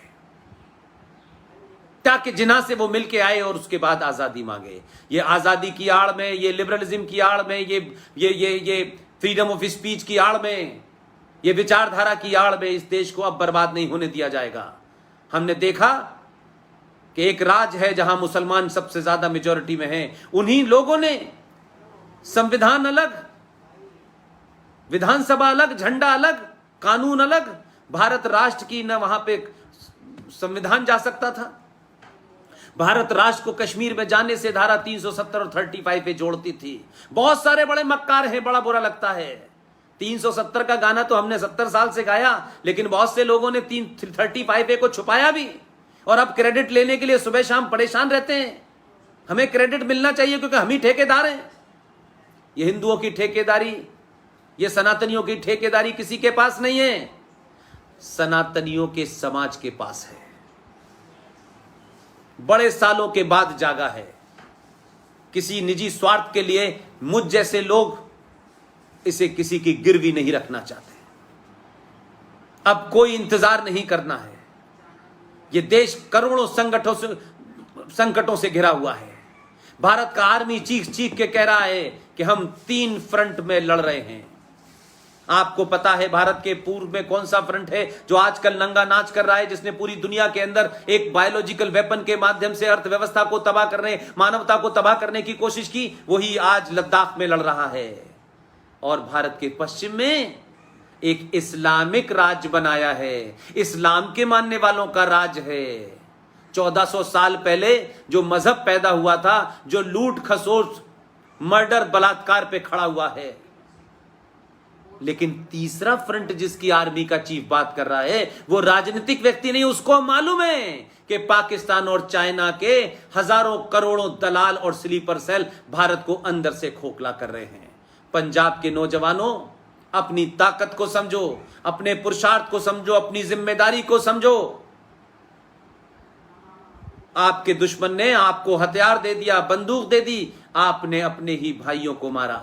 ताकि जिन्ना से वो मिलके आए और उसके बाद आजादी मांगे। ये आजादी की आड़ में, ये लिबरलिज्म की आड़ में, ये फ्रीडम ऑफ स्पीच की आड़ में, ये विचारधारा की आड़ में इस देश को अब बर्बाद नहीं होने दिया जाएगा। हमने देखा कि एक राज्य है जहां मुसलमान सबसे ज्यादा मेजॉरिटी में हैं, उन्हीं लोगों ने संविधान अलग, विधानसभा अलग, झंडा अलग, कानून अलग, भारत राष्ट्र की न वहां पे संविधान जा सकता था। भारत राष्ट्र को कश्मीर में जाने से धारा 370 और 35 पे जोड़ती थी। बहुत सारे बड़े मक्कार हैं, बड़ा बुरा लगता है। 370 का गाना तो हमने 70 साल से गाया, लेकिन बहुत से लोगों ने 35 ए को छुपाया भी, और अब क्रेडिट लेने के लिए सुबह शाम परेशान रहते हैं। हमें क्रेडिट मिलना चाहिए क्योंकि हम ही ठेकेदार हैं। ये हिंदुओं की ठेकेदारी, ये सनातनियों की ठेकेदारी किसी के पास नहीं है, सनातनियों के समाज के पास है। बड़े सालों के बाद जागा है। किसी निजी स्वार्थ के लिए मुझ जैसे लोग इसे किसी की गिरवी नहीं रखना चाहते। अब कोई इंतजार नहीं करना है। यह देश करोड़ों संकटों से घिरा हुआ है। भारत का आर्मी चीख चीख के कह रहा है कि हम 3 फ्रंट में लड़ रहे हैं। आपको पता है भारत के पूर्व में कौन सा फ्रंट है जो आजकल नंगा नाच कर रहा है, जिसने पूरी दुनिया के अंदर एक बायोलॉजिकल वेपन के माध्यम से अर्थव्यवस्था को तबाह करने, मानवता को तबाह करने की कोशिश की, वही आज लद्दाख में लड़ रहा है। और भारत के पश्चिम में एक इस्लामिक राज्य बनाया है, इस्लाम के मानने वालों का राज्य है। 1400 साल पहले जो मजहब पैदा हुआ था, जो लूट खसोट, मर्डर, बलात्कार पे खड़ा हुआ है, लेकिन तीसरा फ्रंट जिसकी आर्मी का चीफ बात कर रहा है वो राजनीतिक व्यक्ति नहीं, उसको मालूम है कि पाकिस्तान और चाइना के हजारों करोड़ों दलाल और स्लीपर सेल भारत को अंदर से खोखला कर रहे हैं। पंजाब के नौजवानों, अपनी ताकत को समझो, अपने पुरुषार्थ को समझो, अपनी जिम्मेदारी को समझो। आपके दुश्मन ने आपको हथियार दे दिया, बंदूक दे दी, आपने अपने ही भाइयों को मारा,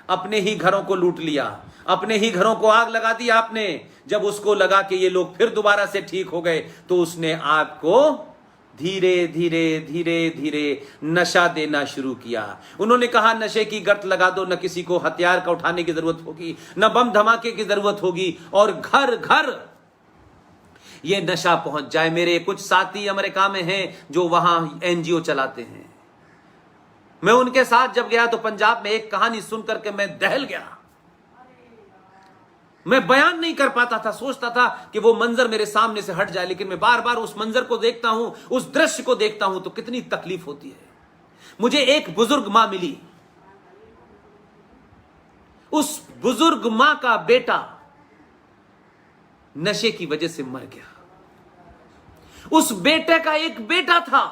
अपने ही घरों को लूट लिया, अपने ही घरों को आग लगा दी आपने। जब उसको लगा कि ये लोग फिर दोबारा से ठीक हो गए तो उसने आपको धीरे धीरे धीरे धीरे नशा देना शुरू किया। उन्होंने कहा नशे की गर्त लगा दो, न किसी को हथियार का उठाने की जरूरत होगी, न बम धमाके की जरूरत होगी, और घर घर ये नशा पहुंच जाए। मेरे कुछ साथी अमेरिका में हैं जो वहां एनजीओ चलाते हैं। मैं उनके साथ जब गया तो पंजाब में एक कहानी सुनकर के मैं दहल गया। मैं बयान नहीं कर पाता था, सोचता था कि वो मंजर मेरे सामने से हट जाए, लेकिन मैं बार बार उस मंजर को देखता हूं, उस दृश्य को देखता हूं तो कितनी तकलीफ होती है। मुझे एक बुजुर्ग मां मिली, उस बुजुर्ग मां का बेटा नशे की वजह से मर गया। उस बेटे का एक बेटा था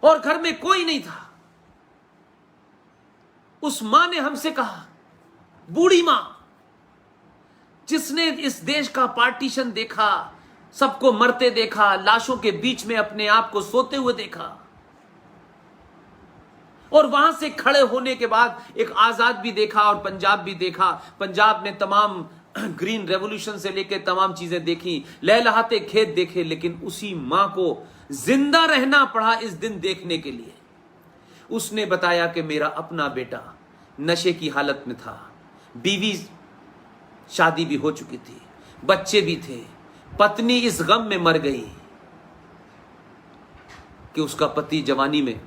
और घर में कोई नहीं था। उस मां ने हमसे कहा, बूढ़ी मां जिसने इस देश का पार्टीशन देखा, सबको मरते देखा, लाशों के बीच में अपने आप को सोते हुए देखा, और वहां से खड़े होने के बाद एक आजाद भी देखा और पंजाब भी देखा। पंजाब में तमाम ग्रीन रेवोल्यूशन से लेकर तमाम चीजें देखी, लहलहाते खेत देखे, लेकिन उसी मां को जिंदा रहना पड़ा इस दिन देखने के लिए। उसने बताया कि मेरा अपना बेटा नशे की हालत में था, बीवी शादी भी हो चुकी थी, बच्चे भी थे, पत्नी इस गम में मर गई कि उसका पति जवानी में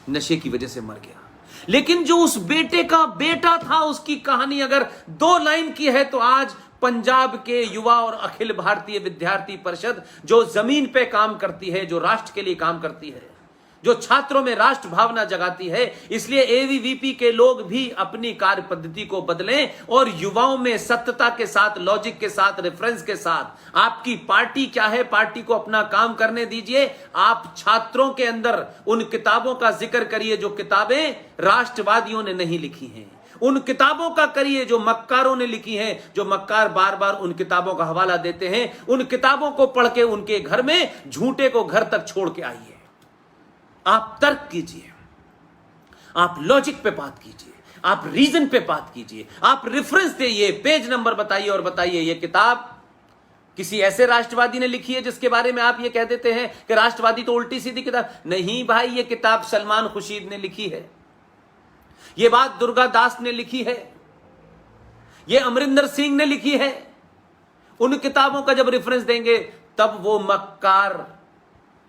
नशे की वजह से मर गया। लेकिन जो उस बेटे का बेटा था, उसकी कहानी अगर 2 लाइन की है तो आज पंजाब के युवा और अखिल भारतीय विद्यार्थी परिषद जो जमीन पे काम करती है, जो राष्ट्र के लिए काम करती है, जो छात्रों में राष्ट्र भावना जगाती है, इसलिए एबीवीपी के लोग भी अपनी कार्य पद्धति को बदलें और युवाओं में सत्यता के साथ, लॉजिक के साथ, रेफरेंस के साथ, आपकी पार्टी क्या है, पार्टी को अपना काम करने दीजिए। आप छात्रों के अंदर उन किताबों का जिक्र करिए जो किताबें राष्ट्रवादियों ने नहीं लिखी हैं, उन किताबों का करिए जो मक्कारों ने लिखी हैं, जो मक्कार बार बार उन किताबों का हवाला देते हैं। उन किताबों को पढ़ के उनके घर में झूठे को घर तक छोड़ के आइए। आप तर्क कीजिए, आप लॉजिक पे बात कीजिए, आप रीजन पे बात कीजिए, आप रेफरेंस दिए, पेज नंबर बताइए और बताइए ये किताब किसी ऐसे राष्ट्रवादी ने लिखी है जिसके बारे में आप ये कह देते हैं कि राष्ट्रवादी तो उल्टी सीधी किताब। नहीं भाई, ये किताब सलमान खुर्शीद ने लिखी है, ये बात दुर्गा दास ने लिखी है, ये अमरिंदर सिंह ने लिखी है। उन किताबों का जब रेफरेंस देंगे तब वो मक्कार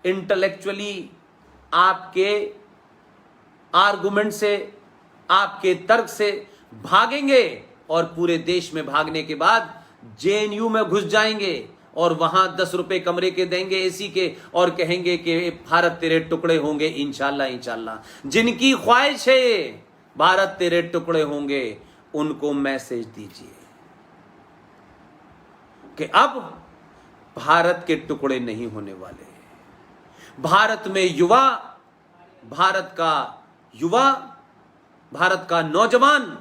इंटेलेक्चुअली आपके आर्गुमेंट से, आपके तर्क से भागेंगे और पूरे देश में भागने के बाद जेएनयू में घुस जाएंगे और वहां 10 रुपए कमरे के देंगे एसी के और कहेंगे कि भारत तेरे टुकड़े होंगे इंशाल्लाह इंशाल्लाह। जिनकी ख्वाहिश है भारत तेरे टुकड़े होंगे, उनको मैसेज दीजिए कि अब भारत के टुकड़े नहीं होने वाले। भारत में युवा, भारत का युवा, भारत का नौजवान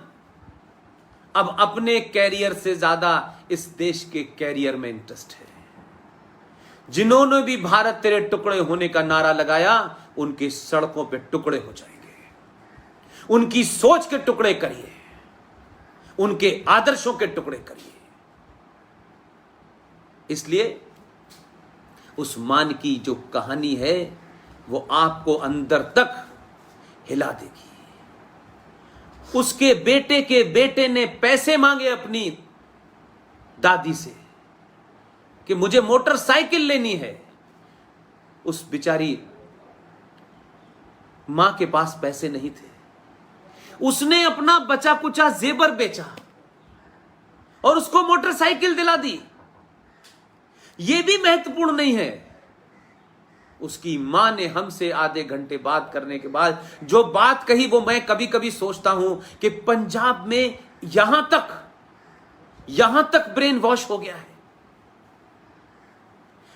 अब अपने कैरियर से ज्यादा इस देश के कैरियर में इंटरेस्ट है। जिन्होंने भी भारत तेरे टुकड़े होने का नारा लगाया, उनकी सड़कों पे टुकड़े हो जाएंगे। उनकी सोच के टुकड़े करिए, उनके आदर्शों के टुकड़े करिए। इसलिए उस मान की जो कहानी है वो आपको अंदर तक हिला देगी। उसके बेटे के बेटे ने पैसे मांगे अपनी दादी से कि मुझे मोटरसाइकिल लेनी है। उस बेचारी मां के पास पैसे नहीं थे, उसने अपना बचा कुचा जेबर बेचा और उसको मोटरसाइकिल दिला दी। यह भी महत्वपूर्ण नहीं है, उसकी मां ने हमसे आधे घंटे बात करने के बाद जो बात कही, वो मैं कभी कभी सोचता हूं कि पंजाब में यहां तक ब्रेन वॉश हो गया है।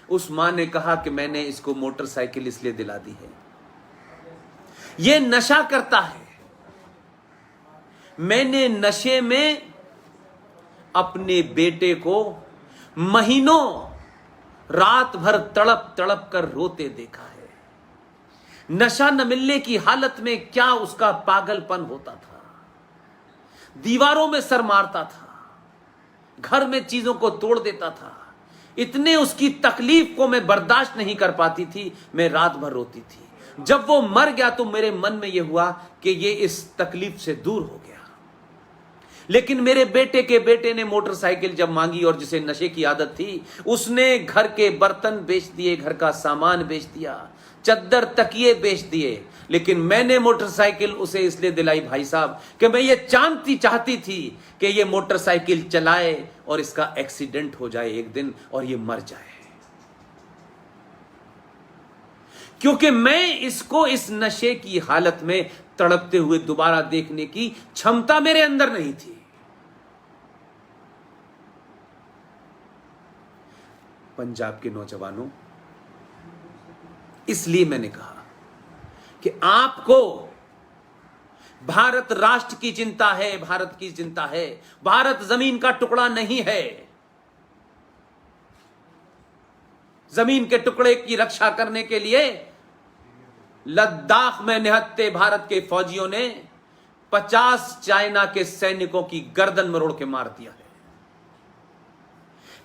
उस मां ने कहा कि मैंने इसको मोटरसाइकिल इसलिए दिला दी है, ये नशा करता है, मैंने नशे में अपने बेटे को महीनों रात भर तड़प तड़प कर रोते देखा है। नशा न मिलने की हालत में क्या उसका पागलपन होता था, दीवारों में सर मारता था, घर में चीजों को तोड़ देता था। इतने उसकी तकलीफ को मैं बर्दाश्त नहीं कर पाती थी, मैं रात भर रोती थी। जब वो मर गया तो मेरे मन में यह हुआ कि ये इस तकलीफ से दूर हो गया। लेकिन मेरे बेटे के बेटे ने मोटरसाइकिल जब मांगी, और जिसे नशे की आदत थी, उसने घर के बर्तन बेच दिए, घर का सामान बेच दिया, चद्दर तकिए बेच दिए। लेकिन मैंने मोटरसाइकिल उसे इसलिए दिलाई भाई साहब कि मैं ये चाहती थी कि ये मोटरसाइकिल चलाए और इसका एक्सीडेंट हो जाए एक दिन और ये मर जाए, क्योंकि मैं इसको इस नशे की हालत में तड़पते हुए दोबारा देखने की क्षमता मेरे अंदर नहीं थी। पंजाब के नौजवानों, इसलिए मैंने कहा कि आपको भारत राष्ट्र की चिंता है, भारत की चिंता है। भारत जमीन का टुकड़ा नहीं है। जमीन के टुकड़े की रक्षा करने के लिए लद्दाख में निहत्ते भारत के फौजियों ने 50 चाइना के सैनिकों की गर्दन मरोड़ के मार दिया है।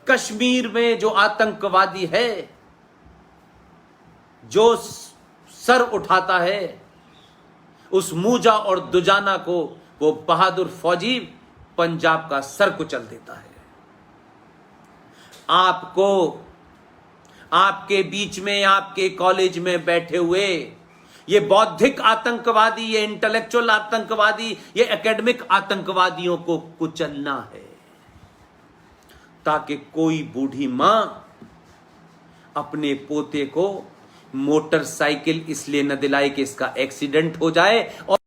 कश्मीर में जो आतंकवादी है, जो सर उठाता है, उस मूजा और दुजाना को वो बहादुर फौजी पंजाब का सर कुचल देता है। आपको, आपके बीच में, आपके कॉलेज में बैठे हुए ये बौद्धिक आतंकवादी, ये इंटेलेक्चुअल आतंकवादी, ये एकेडमिक आतंकवादियों को कुचलना है, ताकि कोई बूढ़ी मां अपने पोते को मोटरसाइकिल इसलिए न दिलाए कि इसका एक्सीडेंट हो जाए, और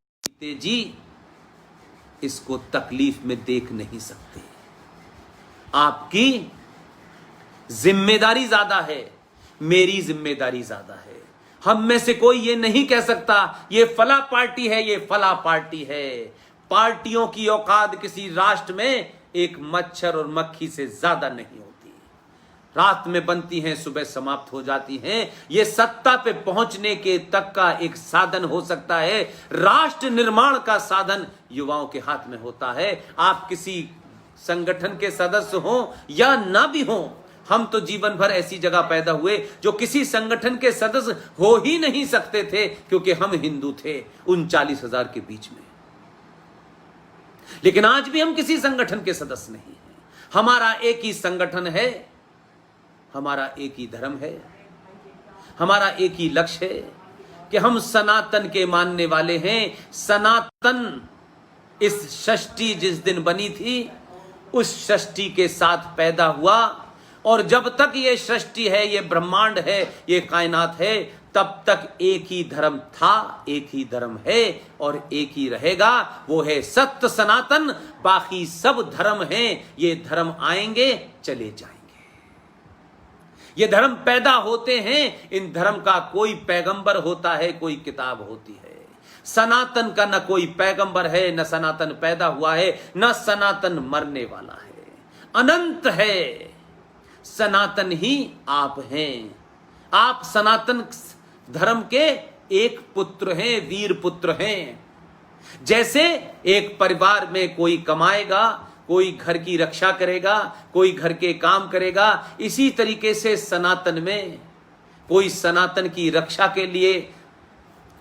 जी इसको तकलीफ में देख नहीं सकते। आपकी जिम्मेदारी ज्यादा है, मेरी जिम्मेदारी ज्यादा है। हम में से कोई ये नहीं कह सकता ये फला पार्टी है, ये फला पार्टी है। पार्टियों की औकात किसी राष्ट्र में एक मच्छर और मक्खी से ज्यादा नहीं होती। रात में बनती हैं, सुबह समाप्त हो जाती हैं। ये सत्ता पे पहुंचने के तक का एक साधन हो सकता है। राष्ट्र निर्माण का साधन युवाओं के हाथ में होता है। आप किसी संगठन के सदस्य हो या ना भी हो, हम तो जीवन भर ऐसी जगह पैदा हुए जो किसी संगठन के सदस्य हो ही नहीं सकते थे, क्योंकि हम हिंदू थे 39,000 के बीच में। लेकिन आज भी हम किसी संगठन के सदस्य नहीं हैं। हमारा एक ही संगठन है, हमारा एक ही धर्म है, हमारा एक ही लक्ष्य है कि हम सनातन के मानने वाले हैं। सनातन इस षष्ठी जिस दिन बनी थी, उस षष्ठी के साथ पैदा हुआ, और जब तक ये सृष्टि है, ये ब्रह्मांड है, ये कायनात है, तब तक एक ही धर्म था, एक ही धर्म है और एक ही रहेगा। वो है सत्य सनातन। बाकी सब धर्म हैं, ये धर्म आएंगे चले जाएंगे। ये धर्म पैदा होते हैं, इन धर्म का कोई पैगंबर होता है, कोई किताब होती है। सनातन का न कोई पैगंबर है, न सनातन पैदा हुआ है, न सनातन मरने वाला है। अनंत है, सनातन ही आप हैं। आप सनातन धर्म के एक पुत्र हैं, वीर पुत्र हैं। जैसे एक परिवार में कोई कमाएगा, कोई घर की रक्षा करेगा, कोई घर के काम करेगा, इसी तरीके से सनातन में कोई सनातन की रक्षा के लिए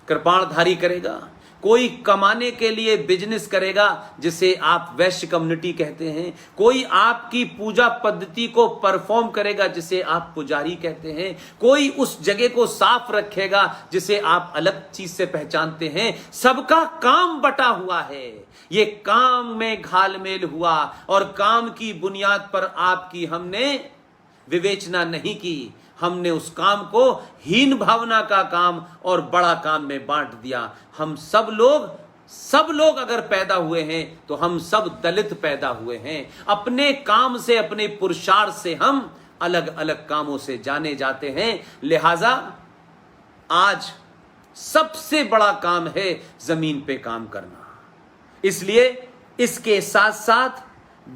कृपाणधारी करेगा, कोई कमाने के लिए बिजनेस करेगा, जिसे आप वैश्य कम्युनिटी कहते हैं, कोई आपकी पूजा पद्धति को परफॉर्म करेगा, जिसे आप पुजारी कहते हैं, कोई उस जगह को साफ रखेगा, जिसे आप अलग चीज से पहचानते हैं। सबका काम बटा हुआ है। ये काम में घालमेल हुआ और काम की बुनियाद पर आपकी हमने विवेचना नहीं की। हमने उस काम को हीन भावना का काम और बड़ा काम में बांट दिया। हम सब लोग अगर पैदा हुए हैं तो हम सब दलित पैदा हुए हैं। अपने काम से, अपने पुरुषार्थ से हम अलग अलग कामों से जाने जाते हैं। लिहाजा आज सबसे बड़ा काम है जमीन पे काम करना। इसलिए इसके साथ साथ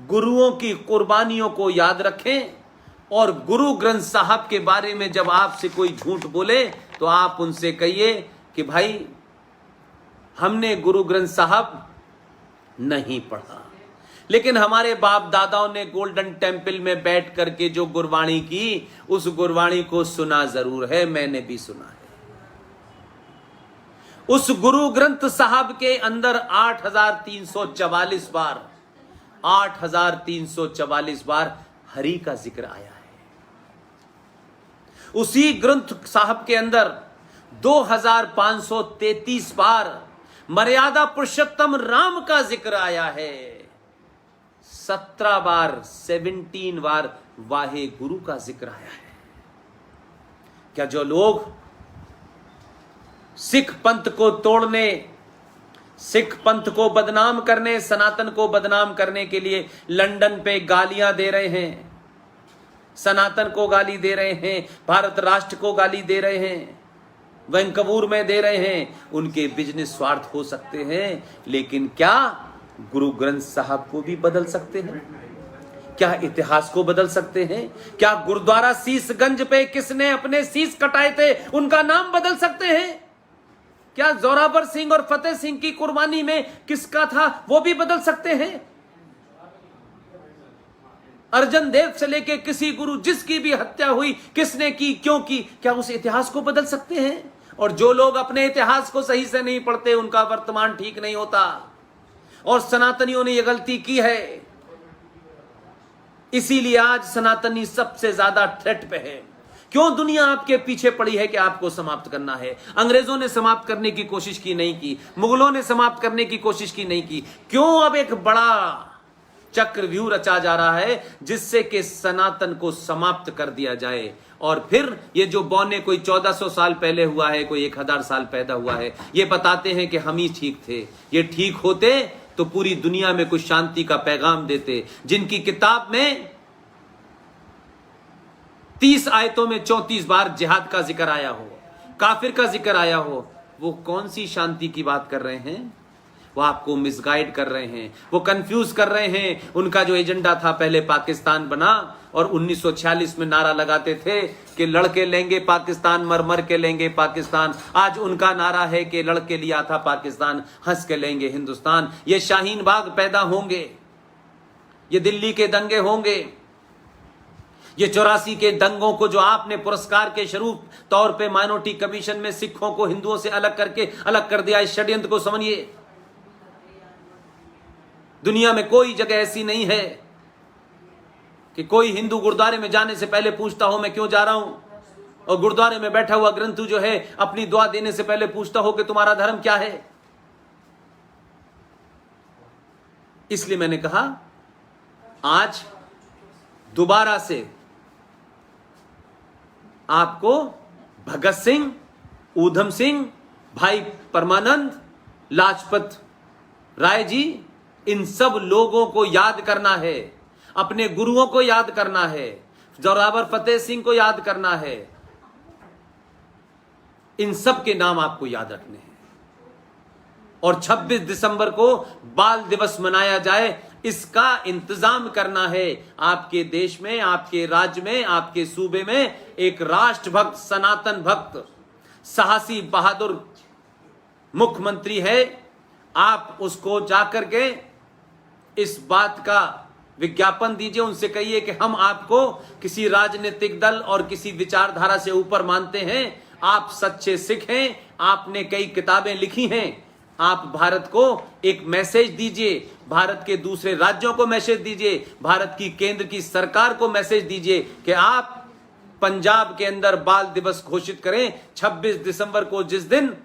गुरुओं की कुर्बानियों को याद रखें और गुरु ग्रंथ साहब के बारे में जब आपसे कोई झूठ बोले तो आप उनसे कहिए कि भाई हमने गुरु ग्रंथ साहब नहीं पढ़ा, लेकिन हमारे बाप दादाओं ने गोल्डन टेम्पल में बैठ करके जो गुरबाणी की, उस गुरबाणी को सुना जरूर है, मैंने भी सुना है। उस गुरु ग्रंथ साहब के अंदर 8,344 बार हरि का जिक्र आया है। उसी ग्रंथ साहब के अंदर 2,533 बार मर्यादा पुरुषोत्तम राम का जिक्र आया है। 17 बार वाहे गुरु का जिक्र आया है। क्या जो लोग सिख पंथ को तोड़ने, सिख पंथ को बदनाम करने, सनातन को बदनाम करने के लिए लंदन पे गालियां दे रहे हैं, सनातन को गाली दे रहे हैं, भारत राष्ट्र को गाली दे रहे हैं, वैंकूवर में दे रहे हैं, उनके बिजनेस स्वार्थ हो सकते हैं, लेकिन क्या गुरु ग्रंथ साहब को भी बदल सकते हैं? क्या इतिहास को बदल सकते हैं? क्या गुरुद्वारा शीशगंज पे किसने अपने शीश कटाए थे उनका नाम बदल सकते हैं? क्या जोरावर सिंह और फतेह सिंह की कुर्बानी में किसका था वो भी बदल सकते हैं? अर्जन देव से लेके किसी गुरु जिसकी भी हत्या हुई, किसने की, क्यों की, क्या उस इतिहास को बदल सकते हैं? और जो लोग अपने इतिहास को सही से नहीं पढ़ते उनका वर्तमान ठीक नहीं होता, और सनातनियों ने यह गलती की है। इसीलिए आज सनातनी सबसे ज्यादा थ्रेट पे है। क्यों दुनिया आपके पीछे पड़ी है कि आपको समाप्त करना है? अंग्रेजों ने समाप्त करने की कोशिश की नहीं की, मुगलों ने समाप्त करने की कोशिश की नहीं की। क्यों अब एक बड़ा चक्रव्यूह रचा जा रहा है जिससे कि सनातन को समाप्त कर दिया जाए? और फिर ये जो बौने कोई 1400 साल पहले हुआ है, कोई 1000 साल पैदा हुआ है, ये बताते हैं कि हम ही ठीक थे। ये ठीक होते तो पूरी दुनिया में कुछ शांति का पैगाम देते। जिनकी किताब में 30 आयतों में 34 बार जिहाद का जिक्र आया हो, काफिर का जिक्र आया हो, वो कौन सी शांति की बात कर रहे हैं? वो आपको मिसगाइड कर रहे हैं, वो कंफ्यूज कर रहे हैं। उनका जो एजेंडा था, पहले पाकिस्तान बना और 1946 में नारा लगाते थे कि लड़के लेंगे पाकिस्तान, मर मर के लेंगे पाकिस्तान। आज उनका नारा है कि लड़के लिया था पाकिस्तान, हंस के लेंगे हिंदुस्तान। ये शाहीन बाग पैदा होंगे, ये दिल्ली के दंगे होंगे, ये 84 के दंगों को जो आपने पुरस्कार के स्वरूप तौर पे माइनॉरिटी कमीशन में सिखों को हिंदुओं से अलग करके अलग कर दिया, इस षड्यंत्र को समझिए। दुनिया में कोई जगह ऐसी नहीं है कि कोई हिंदू गुरुद्वारे में जाने से पहले पूछता हो मैं क्यों जा रहा हूं, और गुरुद्वारे में बैठा हुआ ग्रंथु जो है अपनी दुआ देने से पहले पूछता हो कि तुम्हारा धर्म क्या है। इसलिए मैंने कहा आज दोबारा से आपको भगत सिंह, ऊधम सिंह, भाई परमानंद, लाजपत राय जी, इन सब लोगों को याद करना है, अपने गुरुओं को याद करना है, जोरावर फतेह सिंह को याद करना है। इन सब के नाम आपको याद रखने हैं। और 26 दिसंबर को बाल दिवस मनाया जाए, इसका इंतजाम करना है। आपके देश में, आपके राज्य में, आपके सूबे में एक राष्ट्रभक्त, सनातन भक्त, साहसी, बहादुर मुख्यमंत्री है। आप उसको जाकर के इस बात का विज्ञापन दीजिए, उनसे कहिए कि हम आपको किसी राजनीतिक दल और किसी विचारधारा से ऊपर मानते हैं। आप सच्चे सिख हैं, आपने कई किताबें लिखी हैं। आप भारत को एक मैसेज दीजिए, भारत के दूसरे राज्यों को मैसेज दीजिए, भारत की केंद्र की सरकार को मैसेज दीजिए कि आप पंजाब के अंदर बाल दिवस घोषित करें 26 दिसंबर को, जिस दिन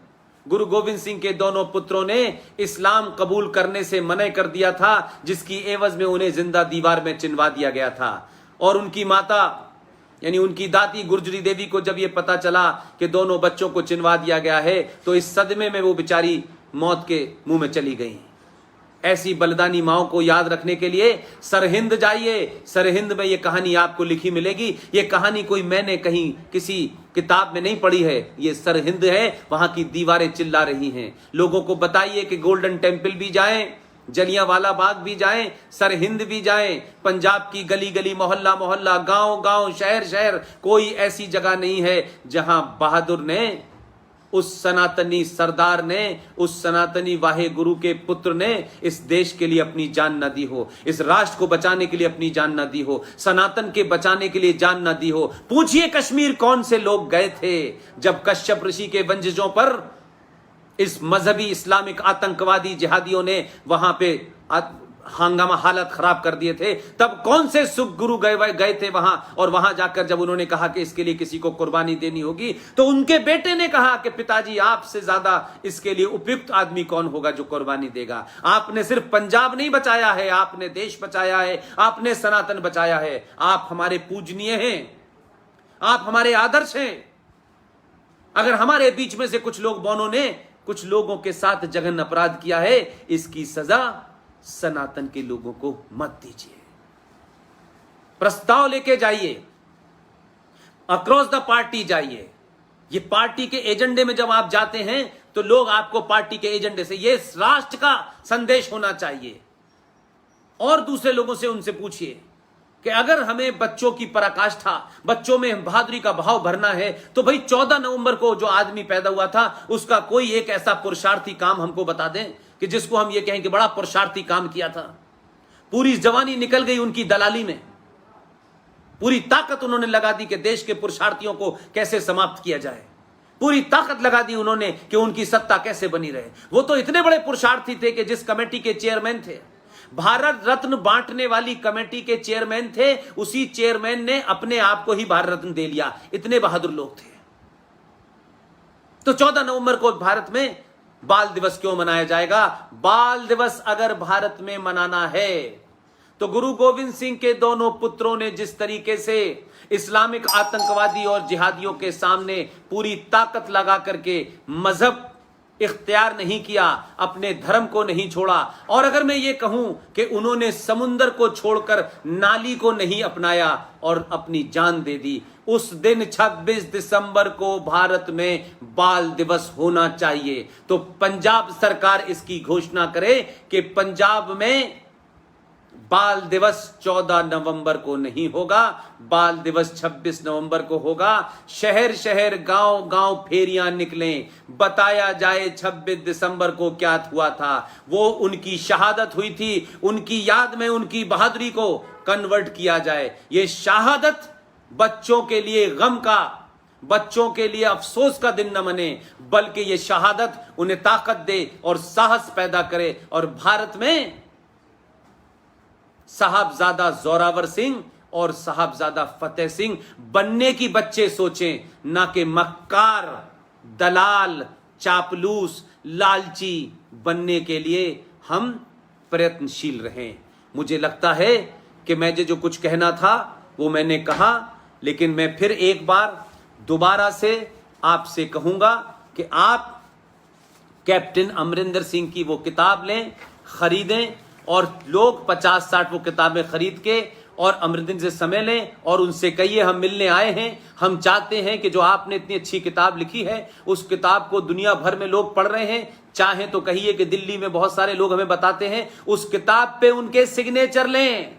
गुरु गोविंद सिंह के दोनों पुत्रों ने इस्लाम कबूल करने से मना कर दिया था, जिसकी एवज में उन्हें जिंदा दीवार में चिनवा दिया गया था। और उनकी माता यानी उनकी दादी गुर्जरी देवी को जब ये पता चला कि दोनों बच्चों को चिनवा दिया गया है, तो इस सदमे में वो बेचारी मौत के मुंह में चली गई। ऐसी बलिदानी माओ को याद रखने के लिए सरहिंद जाइए। सरहिंद में ये कहानी आपको लिखी मिलेगी। ये कहानी कोई मैंने कहीं किसी किताब में नहीं पढ़ी है, ये सरहिंद है। वहां की दीवारें चिल्ला रही हैं। लोगों को बताइए कि गोल्डन टेम्पल भी जाएं, जलियांवाला बाग भी जाएं, सरहिंद भी जाएं। पंजाब की गली गली, मोहल्ला मोहल्ला, गांव गांव, शहर शहर, कोई ऐसी जगह नहीं है जहां बहादुर ने, उस सनातनी सरदार ने, उस सनातनी वाहे गुरु के पुत्र ने इस देश के लिए अपनी जान न दी हो, इस राष्ट्र को बचाने के लिए अपनी जान न दी हो, सनातन के बचाने के लिए जान न दी हो। पूछिए कश्मीर कौन से लोग गए थे जब कश्यप ऋषि के वंशजों पर इस मजहबी इस्लामिक आतंकवादी जिहादियों ने वहां पे हंगामा हालत खराब कर दिए थे। तब कौन से सुख गुरु गए थे वहां, और वहां जाकर जब उन्होंने कहा कि इसके लिए किसी को कुर्बानी देनी होगी, तो उनके बेटे ने कहा कि पिताजी आपसे ज्यादा इसके लिए उपयुक्त आदमी कौन होगा जो कुर्बानी देगा। आपने सिर्फ पंजाब नहीं बचाया है, आपने देश बचाया है, आपने सनातन बचाया है। आप हमारे पूजनीय हैं, आप हमारे आदर्श हैं। अगर हमारे बीच में से कुछ लोग बौनों ने कुछ लोगों के साथ जघन्य अपराध किया है, इसकी सजा सनातन के लोगों को मत दीजिए। प्रस्ताव लेके जाइए, अक्रॉस द पार्टी जाइए। ये पार्टी के एजेंडे में जब आप जाते हैं तो लोग आपको पार्टी के एजेंडे से, ये राष्ट्र का संदेश होना चाहिए। और दूसरे लोगों से उनसे पूछिए कि अगर हमें बच्चों की पराकाष्ठा, बच्चों में बहादुरी का भाव भरना है, तो भाई 14 नवंबर को जो आदमी पैदा हुआ था उसका कोई एक ऐसा पुरुषार्थी काम हमको बता दें कि जिसको हम ये कहें कि बड़ा पुरुषार्थी काम किया था। पूरी जवानी निकल गई उनकी दलाली में, पूरी ताकत उन्होंने लगा दी कि देश के पुरुषार्थियों को कैसे समाप्त किया जाए, पूरी ताकत लगा दी उन्होंने कि उनकी सत्ता कैसे बनी रहे। वो तो इतने बड़े पुरुषार्थी थे कि जिस कमेटी के चेयरमैन थे, भारत रत्न बांटने वाली कमेटी के चेयरमैन थे, उसी चेयरमैन ने अपने आप को ही भारत रत्न दे लिया। इतने बहादुर लोग थे। तो 14 नवंबर को भारत में बाल दिवस क्यों मनाया जाएगा? बाल दिवस अगर भारत में मनाना है तो गुरु गोविंद सिंह के दोनों पुत्रों ने जिस तरीके से इस्लामिक आतंकवादी और जिहादियों के सामने पूरी ताकत लगा करके मजहब इख्तियार नहीं किया, अपने धर्म को नहीं छोड़ा, और अगर मैं ये कहूं कि उन्होंने समुंदर को छोड़कर नाली को नहीं अपनाया और अपनी जान दे दी, उस दिन 26 दिसंबर को भारत में बाल दिवस होना चाहिए। तो पंजाब सरकार इसकी घोषणा करे कि पंजाब में बाल दिवस 14 नवंबर को नहीं होगा, बाल दिवस 26 नवंबर को होगा। शहर शहर, गांव गांव फेरियां निकलें, बताया जाए 26 दिसंबर को क्या हुआ था। वो उनकी शहादत हुई थी, उनकी याद में उनकी बहादुरी को कन्वर्ट किया जाए। ये शहादत बच्चों के लिए गम का, बच्चों के लिए अफसोस का दिन न मने, बल्कि ये शहादत उन्हें ताकत दे और साहस पैदा करे। और भारत में साहबजादा जोरावर सिंह और साहबजादा फतेह सिंह बनने की बच्चे सोचें, ना कि मक्कार, दलाल, चापलूस, लालची बनने के लिए हम प्रयत्नशील रहें। मुझे लगता है कि मैं जो कुछ कहना था वो मैंने कहा, लेकिन मैं फिर एक बार दोबारा से आपसे कहूंगा कि आप कैप्टन अमरिंदर सिंह की वो किताब लें, खरीदें, और लोग 50-60 वो किताबें खरीद के और अमरिंदर से समय लें और उनसे कहिए हम मिलने आए हैं, हम चाहते हैं कि जो आपने इतनी अच्छी किताब लिखी है उस किताब को दुनिया भर में लोग पढ़ रहे हैं। चाहे तो कहिए कि दिल्ली में बहुत सारे लोग हमें बताते हैं, उस किताब पे उनके सिग्नेचर लें।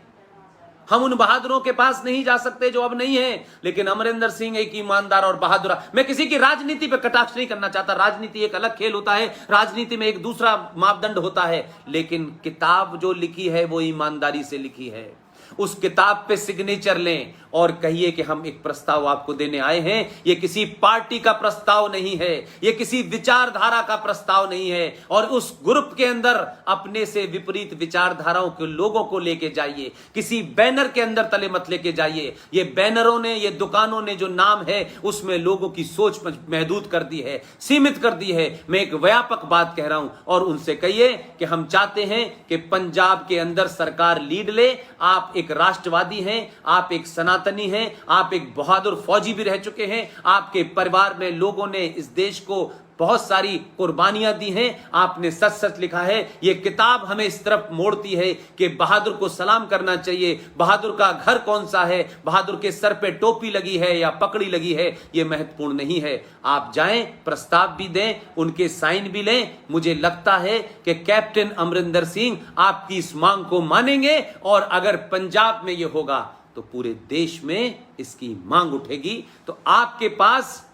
हम उन बहादुरों के पास नहीं जा सकते जो अब नहीं है, लेकिन अमरिंदर सिंह एक ईमानदार और बहादुर। मैं किसी की राजनीति पे कटाक्ष नहीं करना चाहता, राजनीति एक अलग खेल होता है, राजनीति में एक दूसरा मापदंड होता है, लेकिन किताब जो लिखी है वो ईमानदारी से लिखी है। उस किताब पे सिग्नेचर लें और कहिए कि हम एक प्रस्ताव आपको देने आए हैं। ये किसी पार्टी का प्रस्ताव नहीं है, ये किसी विचारधारा का प्रस्ताव नहीं है, और उस ग्रुप के अंदर अपने से विपरीत विचारधाराओं के लोगों को लेके जाइए, किसी बैनर के अंदर तले मत लेके जाइए। ये बैनरों ने, ये दुकानों ने जो नाम है उसमें लोगों की सोच महदूद कर दी है, सीमित कर दी है। मैं एक व्यापक बात कह रहा हूं, और उनसे कहिए कि हम चाहते हैं कि पंजाब के अंदर सरकार लीड ले, आप एक राष्ट्रवादी हैं, आप एक सनातनी हैं, आप एक बहादुर फौजी भी रह चुके हैं, आपके परिवार में लोगों ने इस देश को बहुत सारी कुर्बानियां दी हैं। आपने सच सच लिखा है। ये किताब हमें इस तरफ मोड़ती है कि बहादुर को सलाम करना चाहिए। बहादुर का घर कौन सा है, बहादुर के सर पे टोपी लगी है या पगड़ी लगी है, ये महत्वपूर्ण नहीं है। आप जाएं, प्रस्ताव भी दें, उनके साइन भी लें। मुझे लगता है कि कैप्टन अमरिंदर सिंह आपकी इस मांग को मानेंगे और अगर पंजाब में ये होगा तो पूरे देश में इसकी मांग उठेगी। तो आपके पास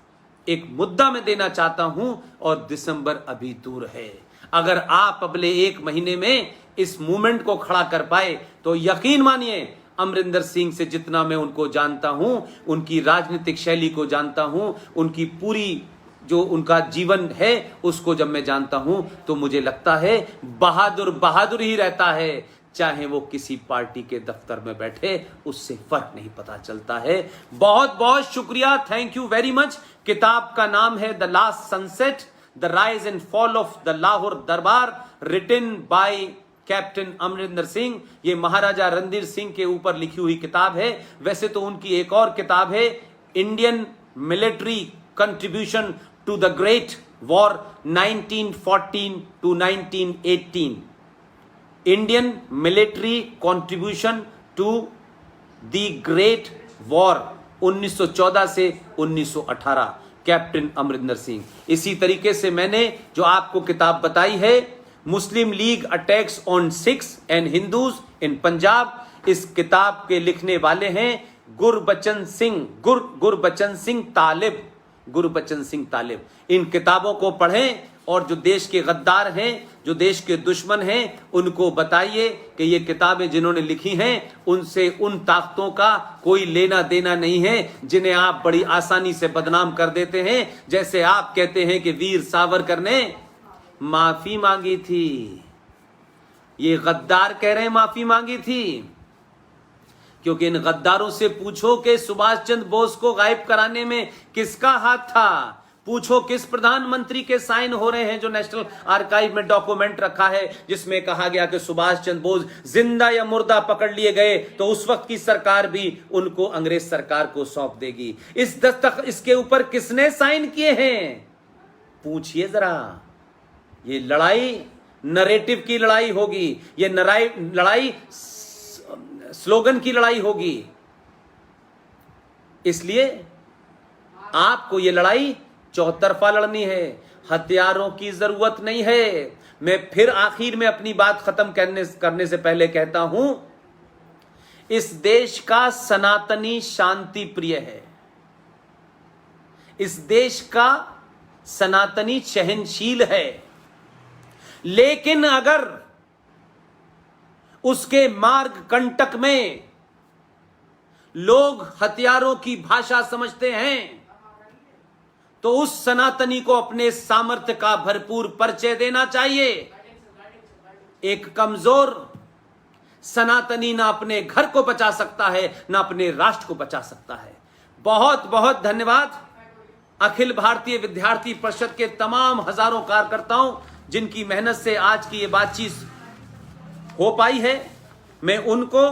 एक मुद्दा मैं देना चाहता हूं और दिसंबर अभी दूर है। अगर आप अगले 1 महीने में इस मूवमेंट को खड़ा कर पाए तो यकीन मानिए, अमरिंदर सिंह से जितना मैं उनको जानता हूं, उनकी राजनीतिक शैली को जानता हूं, उनकी पूरी जो उनका जीवन है उसको जब मैं जानता हूं, तो मुझे लगता है बहादुर बहादुर ही रहता है। चाहे वो किसी पार्टी के दफ्तर में बैठे, उससे फर्क नहीं पता चलता है। बहुत बहुत शुक्रिया, थैंक यू वेरी मच। किताब का नाम है the last sunset, the rise and fall of the Lahore Darbar, written by captain Amarinder Singh. ये महाराजा रणधीर सिंह के ऊपर लिखी हुई किताब है। वैसे तो उनकी एक और किताब है, Indian military contribution to the great war 1914 to 1918, Indian military contribution to the great war 1914 से 1918, कैप्टन अमरिंदर सिंह। इसी तरीके से मैंने जो आपको किताब बताई है, Muslim league attacks on Sikhs and Hindus in Punjab, इस किताब के लिखने वाले हैं गुरबचन सिंह तालिब। इन किताबों को पढ़ें और जो देश के गद्दार हैं, जो देश के दुश्मन हैं, उनको बताइए कि ये किताबें जिन्होंने लिखी हैं उनसे उन ताकतों का कोई लेना देना नहीं है जिन्हें आप बड़ी आसानी से बदनाम कर देते हैं। जैसे आप कहते हैं कि वीर सावरकर ने माफी मांगी थी, ये गद्दार कह रहे हैं माफी मांगी थी, क्योंकि इन गद्दारों से पूछो कि सुभाष चंद्र बोस को गायब कराने में किसका हाथ था। पूछो किस प्रधानमंत्री के साइन हो रहे हैं जो नेशनल आर्काइव में डॉक्यूमेंट रखा है जिसमें कहा गया कि सुभाष चंद्र बोस जिंदा या मुर्दा पकड़ लिए गए तो उस वक्त की सरकार भी उनको अंग्रेज सरकार को सौंप देगी। इस इसके ऊपर किसने साइन किए हैं, पूछिए जरा। ये लड़ाई नरेटिव की लड़ाई होगी, ये लड़ाई स्लोगन की लड़ाई होगी। इसलिए आपको ये लड़ाई चौतरफा लड़नी है, हथियारों की जरूरत नहीं है। मैं फिर आखिर में अपनी बात खत्म करने से पहले कहता हूं, इस देश का सनातनी शांति प्रिय है, इस देश का सनातनी सहनशील है, लेकिन अगर उसके मार्ग कंटक में लोग हथियारों की भाषा समझते हैं तो उस सनातनी को अपने सामर्थ्य का भरपूर परिचय देना चाहिए। एक कमजोर सनातनी ना अपने घर को बचा सकता है, ना अपने राष्ट्र को बचा सकता है। बहुत बहुत धन्यवाद अखिल भारतीय विद्यार्थी परिषद के तमाम हजारों कार्यकर्ताओं जिनकी मेहनत से आज की ये बातचीत हो पाई है। मैं उनको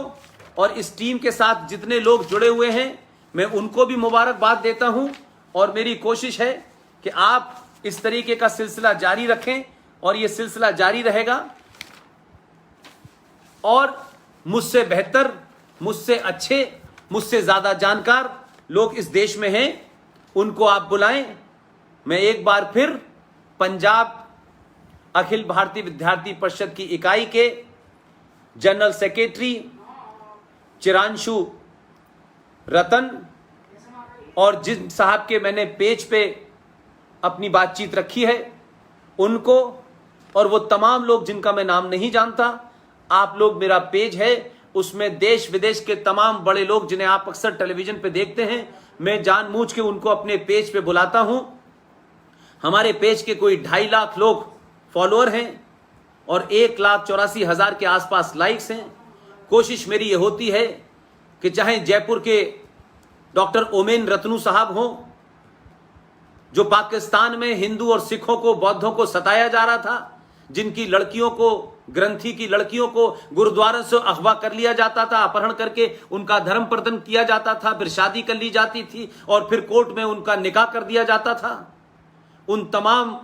और इस टीम के साथ जितने लोग जुड़े हुए हैं, मैं उनको भी मुबारकबाद देता हूं और मेरी कोशिश है कि आप इस तरीके का सिलसिला जारी रखें और ये सिलसिला जारी रहेगा। और मुझसे बेहतर, मुझसे अच्छे, मुझसे ज्यादा जानकार लोग इस देश में हैं, उनको आप बुलाएं। मैं एक बार फिर पंजाब अखिल भारतीय विद्यार्थी परिषद की इकाई के जनरल सेक्रेटरी चिरांशु रतन और जिन साहब के मैंने पेज पे अपनी बातचीत रखी है उनको, और वो तमाम लोग जिनका मैं नाम नहीं जानता, आप लोग मेरा पेज है उसमें देश विदेश के तमाम बड़े लोग जिन्हें आप अक्सर टेलीविजन पे देखते हैं, मैं जानबूझ के उनको अपने पेज पे बुलाता हूं। हमारे पेज के कोई 2.5 लाख लोग फॉलोअर हैं और 1,84,000 के आसपास लाइक्स हैं। कोशिश मेरी ये होती है कि चाहे जयपुर के डॉक्टर ओमेन रतनू साहब हों, जो पाकिस्तान में हिंदू और सिखों को, बौद्धों को सताया जा रहा था, जिनकी लड़कियों को ग्रंथी की लड़कियों को गुरुद्वारा से अगवा कर लिया जाता था, अपहरण करके उनका धर्म प्रदर्शन किया जाता था, फिर शादी कर ली जाती थी और फिर कोर्ट में उनका निकाह कर दिया जाता था। उन तमाम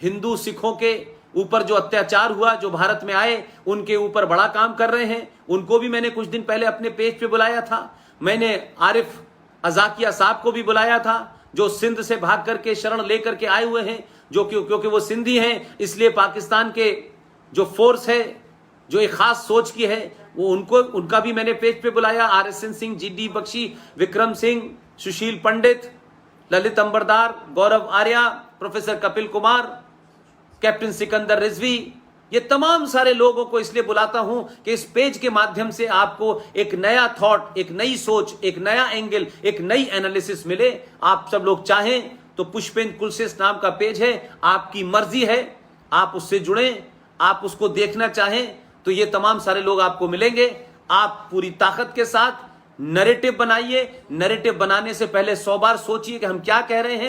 हिंदू सिखों के ऊपर जो अत्याचार हुआ, जो भारत में आए, उनके ऊपर बड़ा काम कर रहे हैं। उनको भी मैंने कुछ दिन पहले अपने पेज पे बुलाया था। मैंने आरिफ अजाकिया साहब को भी बुलाया था, जो सिंध से भाग करके शरण लेकर के आए हुए हैं, जो क्योंकि वो सिंधी हैं इसलिए पाकिस्तान के जो फोर्स है, जो एक खास सोच की है, वो उनका भी मैंने पेज पे बुलाया। RSN सिंह, GD बख्शी, विक्रम सिंह, सुशील पंडित, ललित अंबरदार, गौरव आर्या, प्रोफेसर कपिल कुमार, कैप्टन सिकंदर रिजवी, ये तमाम सारे लोगों को इसलिए बुलाता हूं कि इस पेज के माध्यम से आपको एक नया थॉट, एक नई सोच, एक नया एंगल, एक नई एनालिसिस मिले। आप सब लोग चाहें तो पुष्पेंद्र कुलशेष नाम का पेज है, आपकी मर्जी है, आप उससे जुड़ें। आप उसको देखना चाहें तो ये तमाम सारे लोग आपको मिलेंगे। आप पूरी ताकत के साथ नैरेटिव बनाइए। नैरेटिव बनाने से पहले 100 बार सोचिए कि हम क्या कह रहे हैं।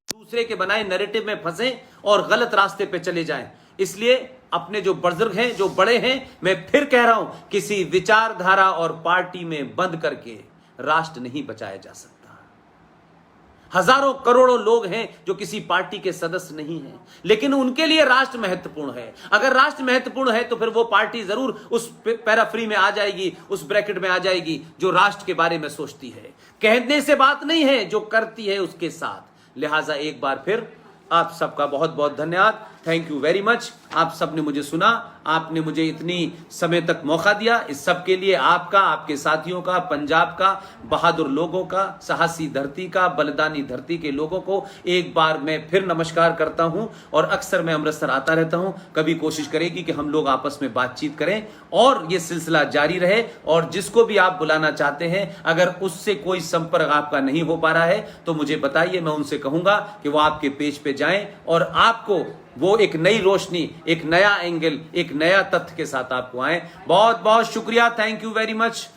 दूसरे के बनाए नैरेटिव में फंसे और गलत रास्ते पे चले जाएं। इसलिए अपने जो बुजुर्ग हैं, जो बड़े हैं, मैं फिर कह रहा हूं, किसी विचारधारा और पार्टी में बंद करके राष्ट्र नहीं बचाया जा सकता। हजारों करोड़ों लोग हैं जो किसी पार्टी के सदस्य नहीं हैं, लेकिन उनके लिए राष्ट्र महत्वपूर्ण है। अगर राष्ट्र महत्वपूर्ण है तो फिर वो पार्टी जरूर उस पैराफ्री में आ जाएगी, उस ब्रैकेट में आ जाएगी जो राष्ट्र के बारे में सोचती है। कहने से बात नहीं है, जो करती है उसके साथ। लिहाजा एक बार फिर आप सबका बहुत बहुत धन्यवाद। Thank you very much. आप सबने मुझे सुना, आपने मुझे इतनी समय तक मौका दिया। इस सब के लिए आपका, आपके साथियों का, पंजाब का, बहादुर लोगों का, साहसी धरती का, बलिदानी धरती के लोगों को एक बार मैं फिर नमस्कार करता हूं। और अक्सर मैं अमृतसर आता रहता हूं। कभी कोशिश करेगी कि हम लोग आपस में बातचीत करें और ये सिलसिला जारी रहे। और जिसको भी आप बुलाना चाहते हैं, अगर उससे कोई संपर्क आपका नहीं हो पा रहा है तो मुझे बताइए। मैं उनसे कहूंगा कि वो आपके पेज पे जाएं और आपको वो एक नई रोशनी, एक नया एंगल, एक नया तथ्य के साथ आपको आए। बहुत बहुत शुक्रिया। Thank you very much.